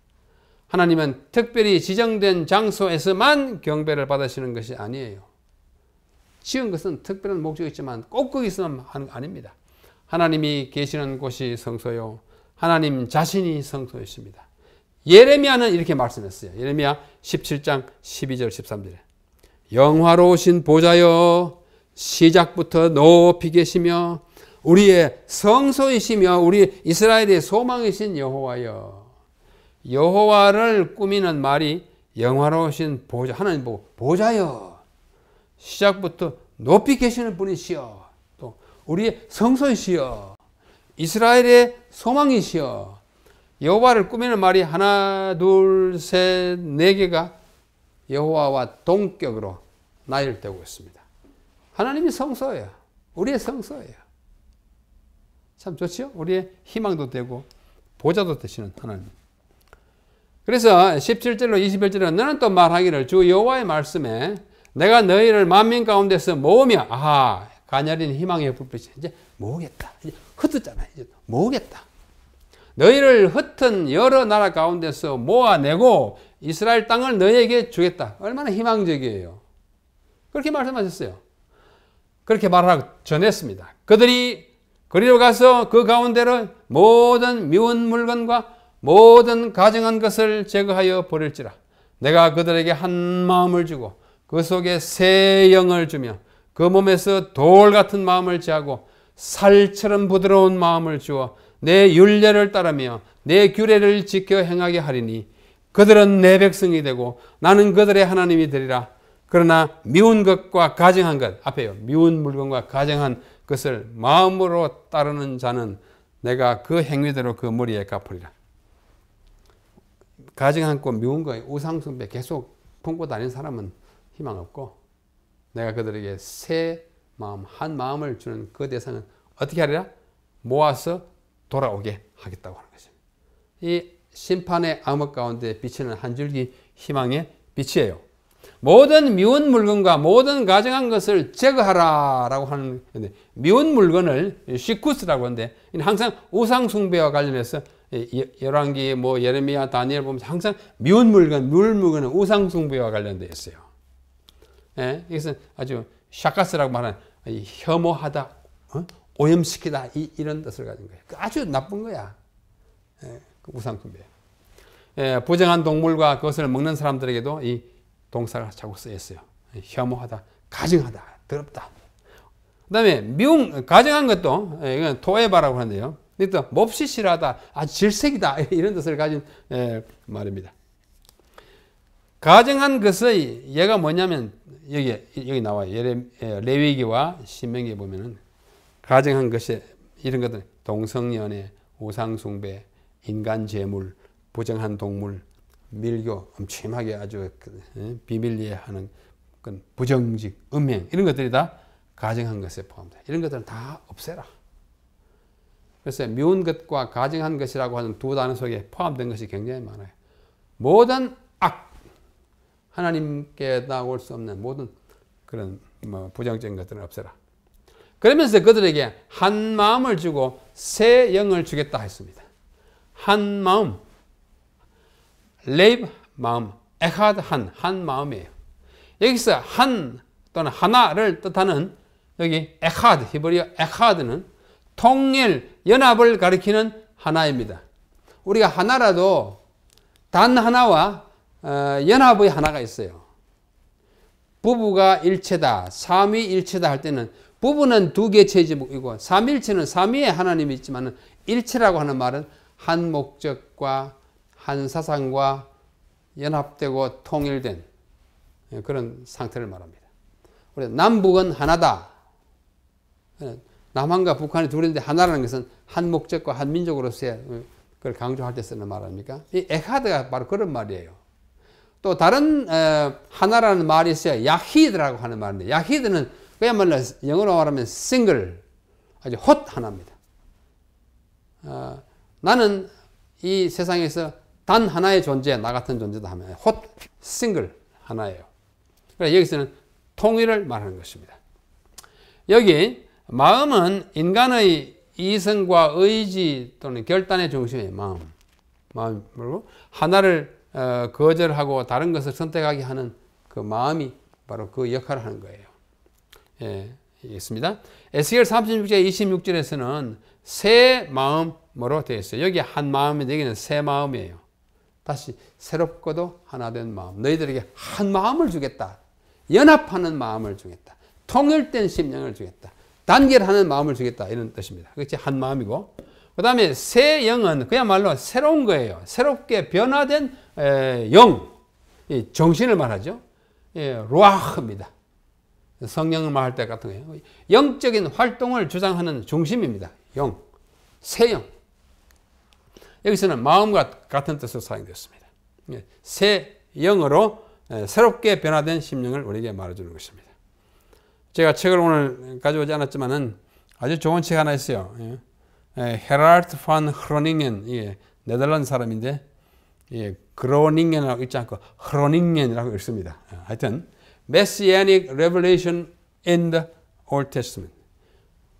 하나님은 특별히 지정된 장소에서만 경배를 받으시는 것이 아니에요. 지은 것은 특별한 목적이 있지만 꼭 거기서만 하는 거 아닙니다. 하나님이 계시는 곳이 성소요. 하나님 자신이 성소이십니다. 예레미야는 이렇게 말씀했어요. 예레미야 17장 12절 13절에 영화로우신 보좌여 시작부터 높이 계시며 우리의 성소이시며 우리 이스라엘의 소망이신 여호와여. 여호와를 꾸미는 말이 영화로우신 보좌, 하나님 보고 보좌여 시작부터 높이 계시는 분이시여 또 우리의 성소이시여 이스라엘의 소망이시여. 여호와를 꾸미는 말이 하나 둘 셋 네 개가 여호와와 동격으로 나열되고 있습니다. 하나님이 성소예요. 우리의 성소예요. 참 좋죠? 우리의 희망도 되고 보좌도 되시는 하나님. 그래서 17절로 21절은 너는 또 말하기를 주 여호와의 말씀에 내가 너희를 만민 가운데서 모으며 가녀린 희망의 불빛이 이제 모으겠다. 이제 흩었잖아요. 이제 모으겠다. 너희를 흩은 여러 나라 가운데서 모아내고 이스라엘 땅을 너희에게 주겠다. 얼마나 희망적이에요. 그렇게 말씀하셨어요. 그렇게 말하고 전했습니다. 그들이 그리로 가서 그 가운데로 모든 미운 물건과 모든 가증한 것을 제거하여 버릴지라. 내가 그들에게 한 마음을 주고 그 속에 새 영을 주며 그 몸에서 돌 같은 마음을 제하고 살처럼 부드러운 마음을 주어 내 율례를 따르며 내 규례를 지켜 행하게 하리니 그들은 내 백성이 되고 나는 그들의 하나님이 되리라. 그러나 미운 것과 가증한 것 앞에요. 미운 물건과 가증한 것을 마음으로 따르는 자는 내가 그 행위대로 그 머리에 갚으리라. 가증한 것 미운 거 우상숭배 계속 품고 다니는 사람은 희망 없고 내가 그들에게 새 마음 한 마음을 주는 그 대상은 어떻게 하리라? 모아서 돌아오게 하겠다고 하는 것입니다. 이 심판의 암흑 가운데 비치는 한 줄기 희망의 빛이에요. 모든 미운 물건과 모든 가증한 것을 제거하라라고 하는 건데, 미운 물건을 시쿠스라고 하는데, 항상 우상 숭배와 관련해서 열왕기, 예레미야, 다니엘 보면 항상 미운 물건, 물건은 우상 숭배와 관련되어 있어요. 예, 이것은 아주 샤카스라고 말하는 혐오하다, 오염시키다, 이런 뜻을 가진 거예요. 아주 나쁜 거야. 예, 우상 숭배. 예, 부정한 동물과 그것을 먹는 사람들에게도 이 동사가 자꾸 쓰여 있어요. 혐오하다, 가증하다, 더럽다. 그 다음에 가증한 것도, 이건 토에바라고 하는데요. 또 몹시 싫어하다, 아주 질색이다, 이런 뜻을 가진 말입니다. 가증한 것의 얘가 뭐냐면, 여기 나와요. 레위기와 신명기에 보면은, 가증한 것이, 이런 것들, 동성연애, 우상숭배, 인간재물, 부정한 동물, 밀교, 음침하게 아주 비밀리에하는 부정직, 음행, 이런 것들이 다 가증한 것에 포함돼요. 이런 것들은 다 없애라. 그래서 미운 것과 가증한 것이라고 하는 두 단어 속에 포함된 것이 굉장히 많아요. 모든 악, 하나님께 나올 수 없는 모든 그런 부정적인 것들은 없애라. 그러면서 그들에게 한 마음을 주고 새 영을 주겠다 했습니다. 한 마음, 레이브 마음, 에하드 한 마음이에요. 여기서 한 또는 하나를 뜻하는 여기 에하드, 히브리어 에하드는 통일, 연합을 가리키는 하나입니다. 우리가 하나라도 단 하나와 연합의 하나가 있어요. 부부가 일체다, 삼위일체다 할 때는 부부는 두 개체이고 삼위일체는 삼위의 하나님이 있지만 일체라고 하는 말은 한 목적과 한 사상과 연합되고 통일된 그런 상태를 말합니다. 우리 남북은 하나다. 남한과 북한이 둘인데 하나라는 것은 한 목적과 한 민족으로서의 그걸 강조할 때 쓰는 말 아닙니까? 이 에하드가 바로 그런 말이에요. 또 다른 하나라는 말이 있어요. 야히드라고 하는 말인데, 야히드는 그야말로 영어로 말하면 싱글, 아주 헛 하나입니다. 나는 이 세상에서 단 하나의 존재, 나 같은 존재다 하면 헛, 싱글 하나예요. 그래서 여기서는 통일을 말하는 것입니다. 여기 마음은 인간의 이성과 의지 또는 결단의 중심이에요. 마음 그리고 하나를 거절하고 다른 것을 선택하게 하는 그 마음이 바로 그 역할을 하는 거예요. 예, 있습니다. 에스겔 36장 26절에서는 새 마음으로 되어 있어요. 여기 한 마음인데 여기는 새 마음이에요. 다시 새롭고도 하나 된 마음. 너희들에게 한 마음을 주겠다. 연합하는 마음을 주겠다. 통일된 심령을 주겠다. 단결하는 마음을 주겠다. 이런 뜻입니다. 그것이 한 마음이고, 그 다음에 새 영은 그야말로 새로운 거예요. 새롭게 변화된 영, 정신을 말하죠. 루아흐입니다. 성령을 말할 때 같은 거예요. 영적인 활동을 주장하는 중심입니다. 영, 새 영. 여기서는 마음과 같은 뜻으로 사용되었습니다. 새 영으로 새롭게 변화된 심령을 우리에게 말해주는 것입니다. 제가 책을 오늘 가져오지 않았지만은 아주 좋은 책 하나 있어요. 헤라르트 판 흐로닝겐, 네덜란드 사람인데, 그로닝겐이라고 읽지 않고 흐로닝겐이라고 읽습니다. 하여튼 Messianic Revelation in the Old Testament,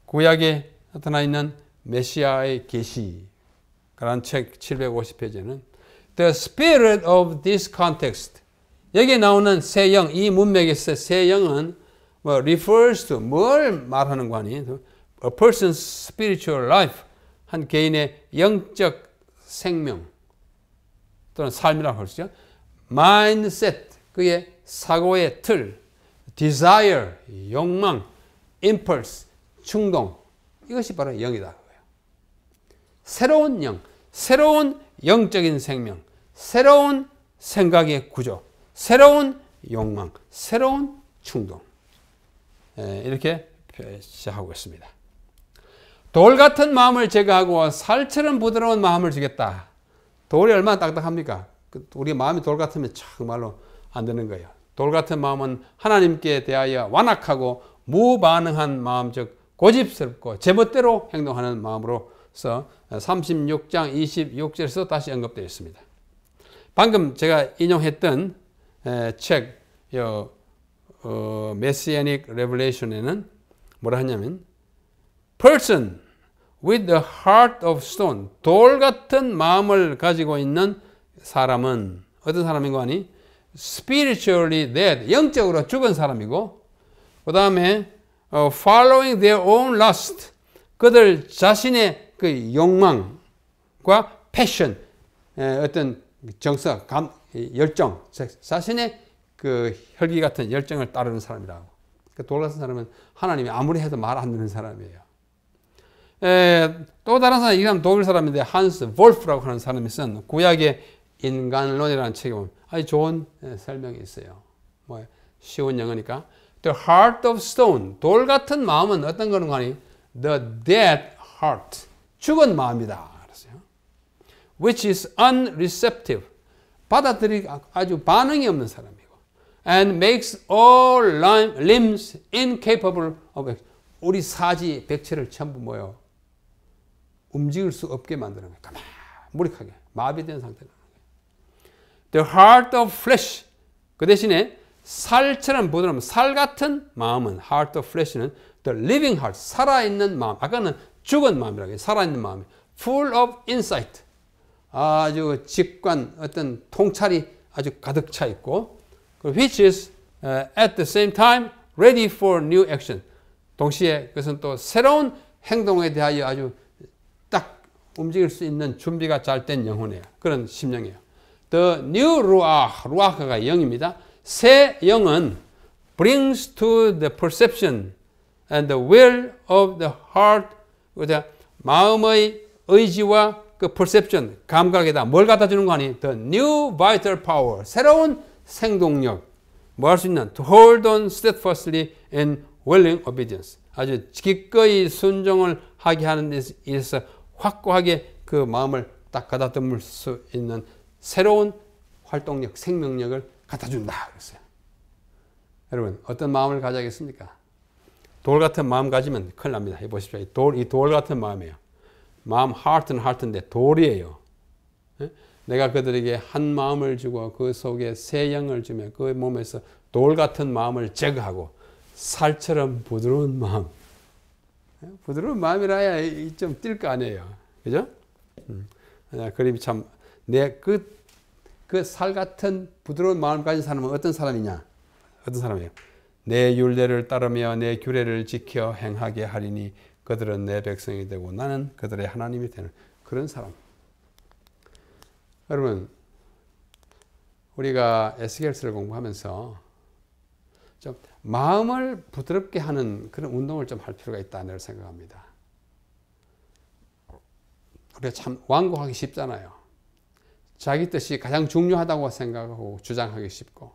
구약에 나타나 있는 메시아의 계시라는 책 750페이지는 The spirit of this context, 여기에 나오는 새 영, 이 문맥에서 새 영은 refers to, 뭘 말하는 거 아니에요? A person's spiritual life, 한 개인의 영적 생명 또는 삶이라고 할 수 있죠. mindset, 그의 사고의 틀, desire, 욕망, impulse, 충동, 이것이 바로 영이다. 새로운 영, 새로운 영적인 생명, 새로운 생각의 구조, 새로운 욕망, 새로운 충동, 이렇게 시작하고 있습니다. 돌 같은 마음을 제거하고 살처럼 부드러운 마음을 주겠다. 돌이 얼마나 딱딱합니까? 우리 마음이 돌 같으면 정말로 안 되는 거예요. 돌 같은 마음은 하나님께 대하여 완악하고 무반응한 마음, 즉 고집스럽고 제멋대로 행동하는 마음으로서 36장 26절에서 다시 언급되어 있습니다. 방금 제가 인용했던 책 Messianic Revelation에는 뭐라 하냐면 person with the heart of stone, 돌 같은 마음을 가지고 있는 사람은 어떤 사람인가 하니 spiritually dead, 영적으로 죽은 사람이고, 그 다음에 following their own lust, 그들 자신의 그 욕망과 passion, 어떤 정서, 열정, 자신의 그 혈기 같은 열정을 따르는 사람이라고. 돌 같은 사람은 하나님이 아무리 해도 말 안 듣는 사람이에요. 또 다른 사람, 이 사람 독일 사람인데 한스 볼프라고 하는 사람이 쓴 구약의 인간론이라는 책에 보면 아주 좋은 설명이 있어요. 뭐 쉬운 영어니까 The heart of stone, 돌 같은 마음은 어떤 거는 하니 The dead heart, 죽은 마음이다. 그랬어요. Which is unreceptive, 받아들이기 아주 반응이 없는 사람이고, and makes all limbs incapable of action. 우리 사지, 백체를 전부 뭐요? 움직일 수 없게 만드는 거예요. 가만히 무력하게 마비된 상태로. The heart of flesh, 그 대신에 살처럼 부드러운 살 같은 마음은 heart of flesh는 the living heart, 살아있는 마음. 아까는 죽은 마음이라고 해요. 살아있는 마음. full of insight, 아주 직관, 어떤 통찰이 아주 가득 차 있고, which is at the same time ready for new action. 동시에 그것은 또 새로운 행동에 대하여 아주 딱 움직일 수 있는 준비가 잘 된 영혼이에요. 그런 심령이에요. The new ruach, ruach가 영입니다. 새 영은 brings to the perception and the will of the heart, 마음의 의지와 그 perception, 감각에다 뭘 갖다 주는 거 아니? The new vital power, 새로운 생동력, 뭐 할 수 있는? To hold on steadfastly in willing obedience. 아주 기꺼이 순종을 하게 하는 데 있어서 확고하게 그 마음을 딱 가다듬을 수 있는 새로운 활동력, 생명력을 갖다 준다 그랬어요. 여러분, 어떤 마음을 가져야겠습니까? 돌 같은 마음 가지면 큰일 납니다. 보십시오. 이 돌 같은 마음이에요. 마음, heart는 heart인데 돌이에요. 내가 그들에게 한 마음을 주고 그 속에 새 영을 주며 그 몸에서 돌 같은 마음을 제거하고 살처럼 부드러운 마음. 부드러운 마음이라야 좀 뛸 거 아니에요. 그죠? 그림이 참, 그 살 같은 부드러운 마음을 가진 사람은 어떤 사람이냐? 어떤 사람이에요? 내 율례를 따르며 내 규례를 지켜 행하게 하리니 그들은 내 백성이 되고 나는 그들의 하나님이 되는 그런 사람. 여러분, 우리가 에스겔서를 공부하면서 좀 마음을 부드럽게 하는 그런 운동을 좀 할 필요가 있다는 생각합니다. 우리가 참 완고하기 쉽잖아요. 자기 뜻이 가장 중요하다고 생각하고 주장하기 쉽고,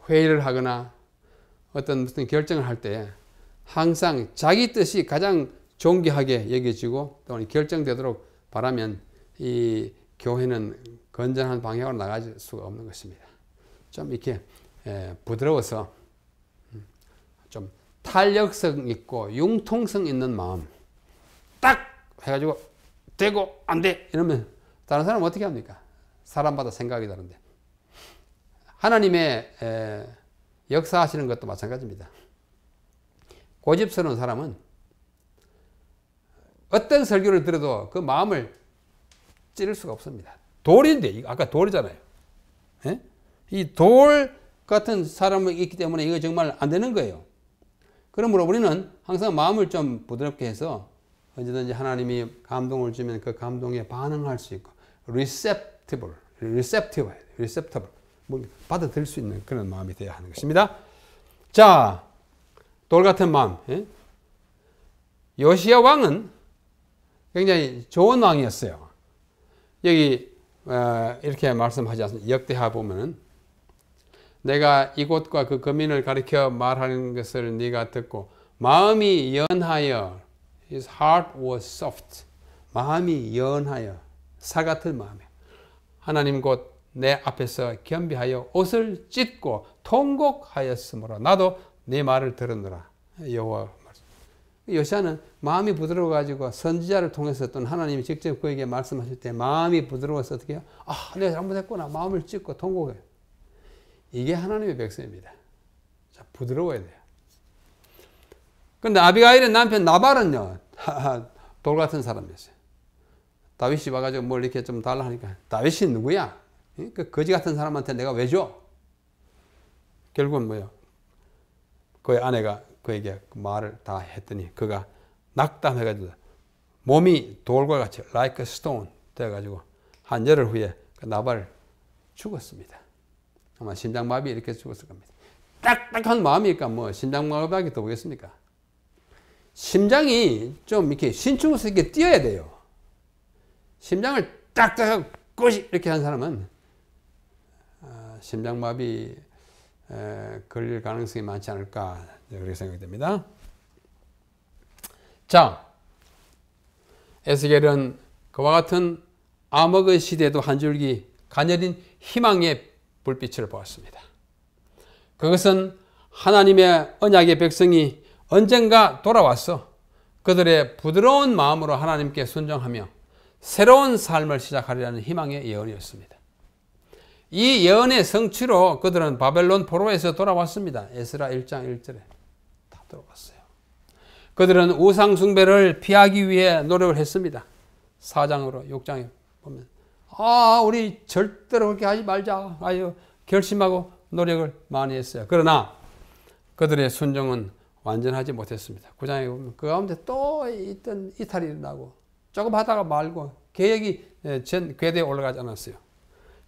회의를 하거나 어떤 무슨 결정을 할 때 항상 자기 뜻이 가장 존귀하게 여겨지고 또 결정되도록 바라면 이 교회는 건전한 방향으로 나갈 수가 없는 것입니다. 좀 이렇게 부드러워서 좀 탄력성 있고 융통성 있는 마음 딱 해가지고 되고 안 돼 이러면 다른 사람은 어떻게 합니까? 사람마다 생각이 다른데 하나님의 역사하시는 것도 마찬가지입니다. 고집스러운 사람은 어떤 설교를 들어도 그 마음을 찌를 수가 없습니다. 돌인데, 아까 돌이잖아요. 예? 이 돌 같은 사람이 있기 때문에 이거 정말 안 되는 거예요. 그러므로 우리는 항상 마음을 좀 부드럽게 해서 언제든지 하나님이 감동을 주면 그 감동에 반응할 수 있고, receptible, 받아들일 수 있는 그런 마음이 되어야 하는 것입니다. 자, 돌 같은 마음. 예? 요시야 왕은 굉장히 좋은 왕이었어요. 여기 이렇게 말씀하지 않습니까? 역대하 보면은 내가 이곳과 그 거민을 가리켜 말하는 것을 네가 듣고 마음이 연하여, his heart was soft. 마음이 연하여, 살 같은 마음이에요. 하나님 곧 내 앞에서 겸비하여 옷을 찢고 통곡하였으므로 나도 네 말을 들으노라. 여호와 말씀. 요시야는 마음이 부드러워가지고 선지자를 통해서 또는 하나님이 직접 그에게 말씀하실 때 마음이 부드러워서 어떻게 해요? 아, 내가 잘못했구나. 마음을 찢고 통곡해요. 이게 하나님의 백성입니다. 자, 부드러워야 돼요. 근데 아비가일의 남편 나발은요, 돌 같은 사람이었어요. 다윗이 와가지고 뭘 이렇게 좀 달라 하니까, 다윗이 누구야? 그 거지 같은 사람한테 내가 왜 줘? 결국은 뭐예요? 그의 아내가 그에게 말을 다 했더니 그가 낙담해가지고 몸이 돌과 같이 like a stone 돼가지고 한 열흘 후에 그 나발 죽었습니다. 아마 심장마비 이렇게 죽었을 겁니다. 딱딱한 마음이니까 뭐 심장마비하기 더 보겠습니까? 심장이 좀 이렇게 신축해서 이렇게 뛰어야 돼요. 심장을 딱딱하고 꼬시 이렇게 한 사람은 심장마비 걸릴 가능성이 많지 않을까 그렇게 생각이 됩니다. 자, 에스겔은 그와 같은 암흑의 시대에도 한 줄기 가녀린 희망의 불빛을 보았습니다. 그것은 하나님의 언약의 백성이 언젠가 돌아와서 그들의 부드러운 마음으로 하나님께 순종하며 새로운 삶을 시작하리라는 희망의 예언이었습니다. 이 예언의 성취로 그들은 바벨론 포로에서 돌아왔습니다. 에스라 1장 1절에 다 돌아왔어요. 그들은 우상 숭배를 피하기 위해 노력을 했습니다. 4장으로 6장에 보면 우리 절대로 그렇게 하지 말자 아주 결심하고 노력을 많이 했어요. 그러나 그들의 순종은 완전하지 못했습니다. 9장에 보면 그 가운데 또 있던 이탈이 일어나고 조금 하다가 말고 계획이 전 궤도에 올라가지 않았어요.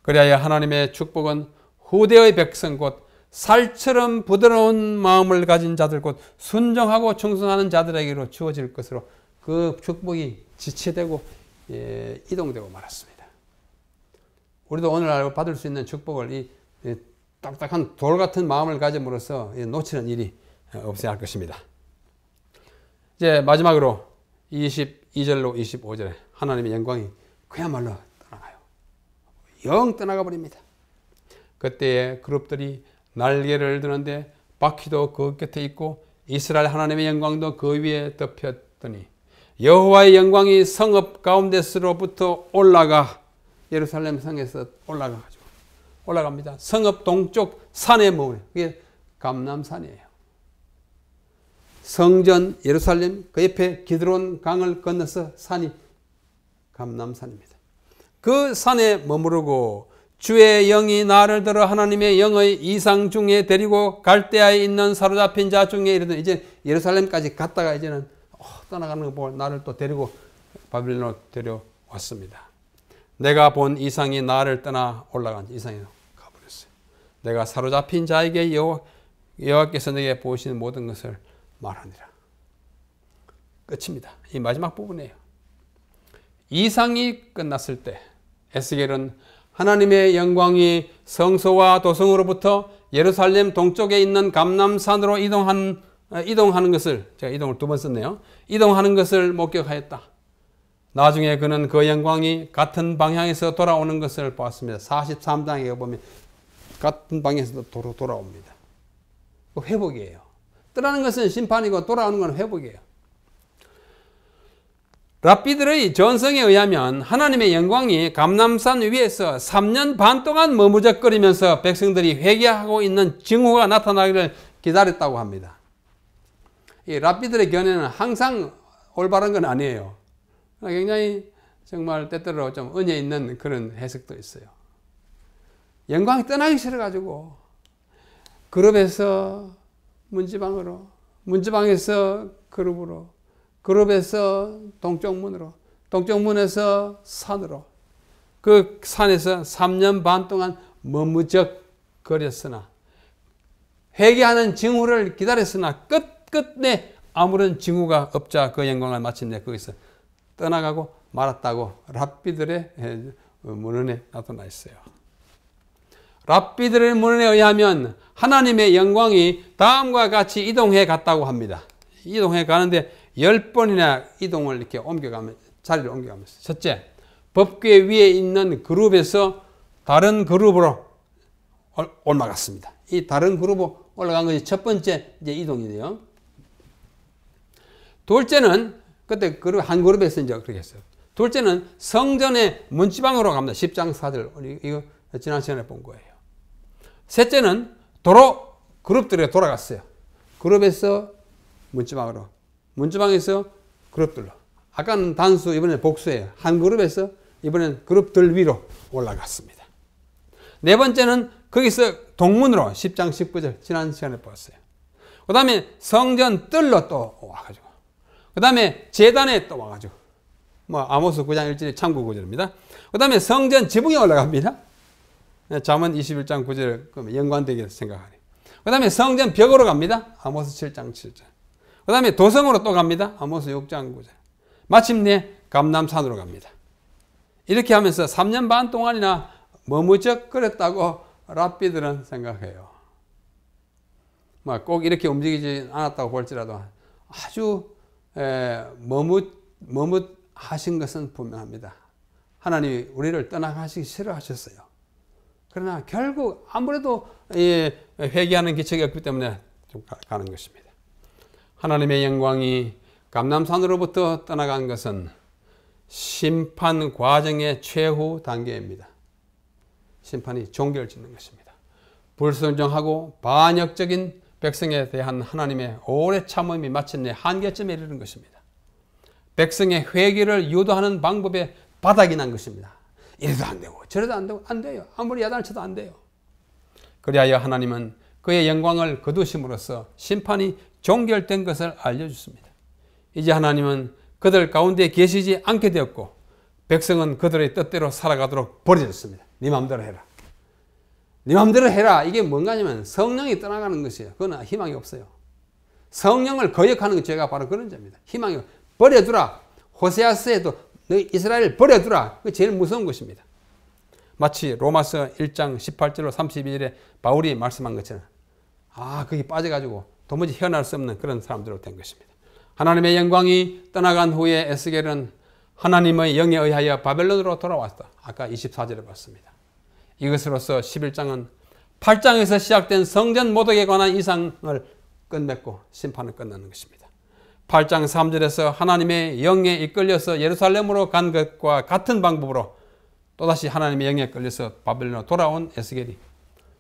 그래야 하나님의 축복은 후대의 백성 곧 살처럼 부드러운 마음을 가진 자들 곧 순종하고 충성하는 자들에게로 주어질 것으로 그 축복이 지체되고 이동되고 말았습니다. 우리도 오늘 받을 수 있는 축복을 이 딱딱한 돌 같은 마음을 가짐으로써 놓치는 일이 없어야 할 것입니다. 이제 마지막으로 22절로 25절에 하나님의 영광이 그야말로 떠나가요. 영 떠나가 버립니다. 그때에 그룹들이 날개를 드는데 바퀴도 그 곁에 있고 이스라엘 하나님의 영광도 그 위에 덮였더니 여호와의 영광이 성읍 가운데서로부터 올라가 예루살렘 성에서 올라갑니다. 성읍 동쪽 산에 머무르요. 그게 감람산이에요. 성전 예루살렘 그 옆에 기드론 강을 건너서 산이 감람산입니다. 그 산에 머무르고 주의 영이 나를 들어 하나님의 영의 이상 중에 데리고 갈대아에 있는 사로잡힌 자 중에 이르더니 이제 예루살렘까지 갔다가 이제는 떠나가는 거 보고 나를 또 데리고 바빌론으로 데려왔습니다. 내가 본 이상이 나를 떠나 올라간 이상이 가버렸어요. 내가 사로잡힌 자에게 여호와께서 내게 보시는 모든 것을 말하니라. 끝입니다. 이 마지막 부분이에요. 이상이 끝났을 때 에스겔은 하나님의 영광이 성소와 도성으로부터 예루살렘 동쪽에 있는 감람산으로 이동하는 것을 제가 이동을 2번 썼네요. 이동하는 것을 목격하였다. 나중에 그는 그 영광이 같은 방향에서 돌아오는 것을 보았습니다. 43장에 보면 같은 방향에서 돌아옵니다. 회복이에요. 떠나는 것은 심판이고 돌아오는 건 회복이에요. 랍비들의 전성에 의하면 하나님의 영광이 감람산 위에서 3년 반 동안 머무적거리면서 백성들이 회개하고 있는 징후가 나타나기를 기다렸다고 합니다. 이 랍비들의 견해는 항상 올바른 건 아니에요. 굉장히 정말 때때로 좀 은혜 있는 그런 해석도 있어요. 영광이 떠나기 싫어가지고 그룹에서 문지방으로, 문지방에서 그룹으로, 그룹에서 동쪽문으로, 동쪽문에서 산으로, 그 산에서 3년 반 동안 머무적거렸으나 회개하는 징후를 기다렸으나 끝끝내 아무런 징후가 없자 그 영광을 마침내 거기서 떠나가고 말았다고 랍비들의 문헌에 나타나 있어요. 랍비들의 문헌에 의하면 하나님의 영광이 다음과 같이 이동해 갔다고 합니다. 이동해 가는데 10번이나 이동을 이렇게 옮겨가면, 자리를 옮겨가면서. 첫째, 법궤 위에 있는 그룹에서 다른 그룹으로 올라갔습니다. 이 다른 그룹으로 올라간 것이 첫 번째 이제 이동이에요. 둘째는 그때 한 그룹에서 이제 그렇게 했어요. 둘째는 성전의 문지방으로 갑니다. 10장 4절. 이거 지난 시간에 본 거예요. 셋째는 도로 그룹들에 돌아갔어요. 그룹에서 문지방으로. 문지방에서 그룹들로. 아까는 단수, 이번엔 복수예요. 한 그룹에서 이번엔 그룹들 위로 올라갔습니다. 네 번째는 거기서 동문으로 10장 19절 지난 시간에 보았어요. 그 다음에 성전 뜰로 또 와가지고 그 다음에 제단에 또 와가지고 아모스 9장 1절이 참고 구절입니다. 그 다음에 성전 지붕에 올라갑니다. 잠언 21장 9절 연관되게 생각하래. 그 다음에 성전 벽으로 갑니다. 아모스 7장 7절. 그 다음에 도성으로 또 갑니다. 아모스 6장 9절. 마침내 감람산으로 갑니다. 이렇게 하면서 3년 반 동안이나 머무적거렸다고 랍비들은 생각해요. 꼭 이렇게 움직이지 않았다고 볼지라도 아주 머뭇하신 것은 분명합니다. 하나님이 우리를 떠나가시기 싫어하셨어요. 그러나 결국 아무래도 회개하는 기척이 없기 때문에 좀 가는 것입니다. 하나님의 영광이 감람산으로부터 떠나간 것은 심판 과정의 최후 단계입니다. 심판이 종결 짓는 것입니다. 불순종하고 반역적인 백성에 대한 하나님의 오래 참음이 마침내 한계점에 이르는 것입니다. 백성의 회개를 유도하는 방법에 바닥이 난 것입니다. 이래도 안 되고 저래도 안 되고 안 돼요. 아무리 야단을 쳐도 안 돼요. 그리하여 하나님은 그의 영광을 거두심으로써 심판이 종결된 것을 알려주십니다. 이제 하나님은 그들 가운데 계시지 않게 되었고 백성은 그들의 뜻대로 살아가도록 버려졌습니다. 네 마음대로 해라. 네 마음대로 해라. 이게 뭔가냐면 성령이 떠나가는 것이에요. 그건 희망이 없어요. 성령을 거역하는 게 죄가 바로 그런 죄입니다. 희망이 버려두라. 호세아서에도 너 이스라엘 버려두라. 그게 제일 무서운 것입니다. 마치 로마서 1장 18절로 32절에 바울이 말씀한 것처럼 거기 빠져가지고 도무지 헤어날 수 없는 그런 사람들로 된 것입니다. 하나님의 영광이 떠나간 후에 에스겔은 하나님의 영에 의하여 바벨론으로 돌아왔다. 아까 24절에 봤습니다. 이것으로서 11장은 8장에서 시작된 성전 모독에 관한 이상을 끝맺고 심판을 끝내는 것입니다. 8장 3절에서 하나님의 영에 이끌려서 예루살렘으로 간 것과 같은 방법으로 또다시 하나님의 영에 끌려서 바벨론으로 돌아온 에스겔이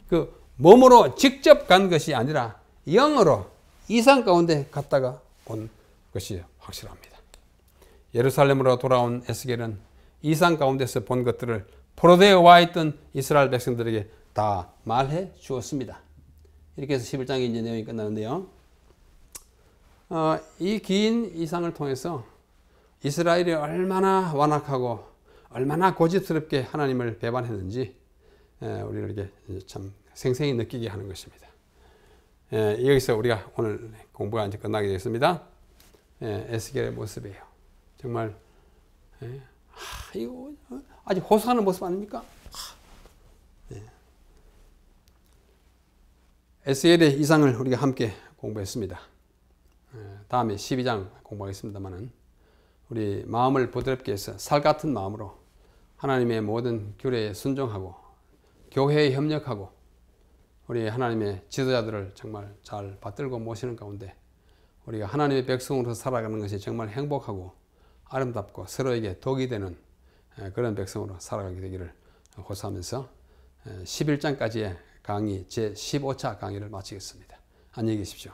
그 몸으로 직접 간 것이 아니라 영으로 이상 가운데 갔다가 온 것이 확실합니다. 예루살렘으로 돌아온 에스겔은 이상 가운데서 본 것들을 포로되어 와 있던 이스라엘 백성들에게 다 말해 주었습니다. 이렇게 해서 11장의 이제 내용이 끝나는데요. 이 긴 이상을 통해서 이스라엘이 얼마나 완악하고 얼마나 고집스럽게 하나님을 배반했는지 우리를 이렇게 참 생생히 느끼게 하는 것입니다. 여기서 우리가 오늘 공부가 이제 끝나게 되겠습니다. 에스겔의 모습이에요. 정말 이거 아주 호소하는 모습 아닙니까? 에스겔의 이상을 우리가 함께 공부했습니다. 다음에 12장 공부하겠습니다만은 우리 마음을 부드럽게 해서 살 같은 마음으로 하나님의 모든 규례에 순종하고 교회에 협력하고 우리 하나님의 지도자들을 정말 잘 받들고 모시는 가운데 우리가 하나님의 백성으로 살아가는 것이 정말 행복하고 아름답고 서로에게 독이 되는 그런 백성으로 살아가게 되기를 호소하면서 11장까지의 강의 제15차 강의를 마치겠습니다. 안녕히 계십시오.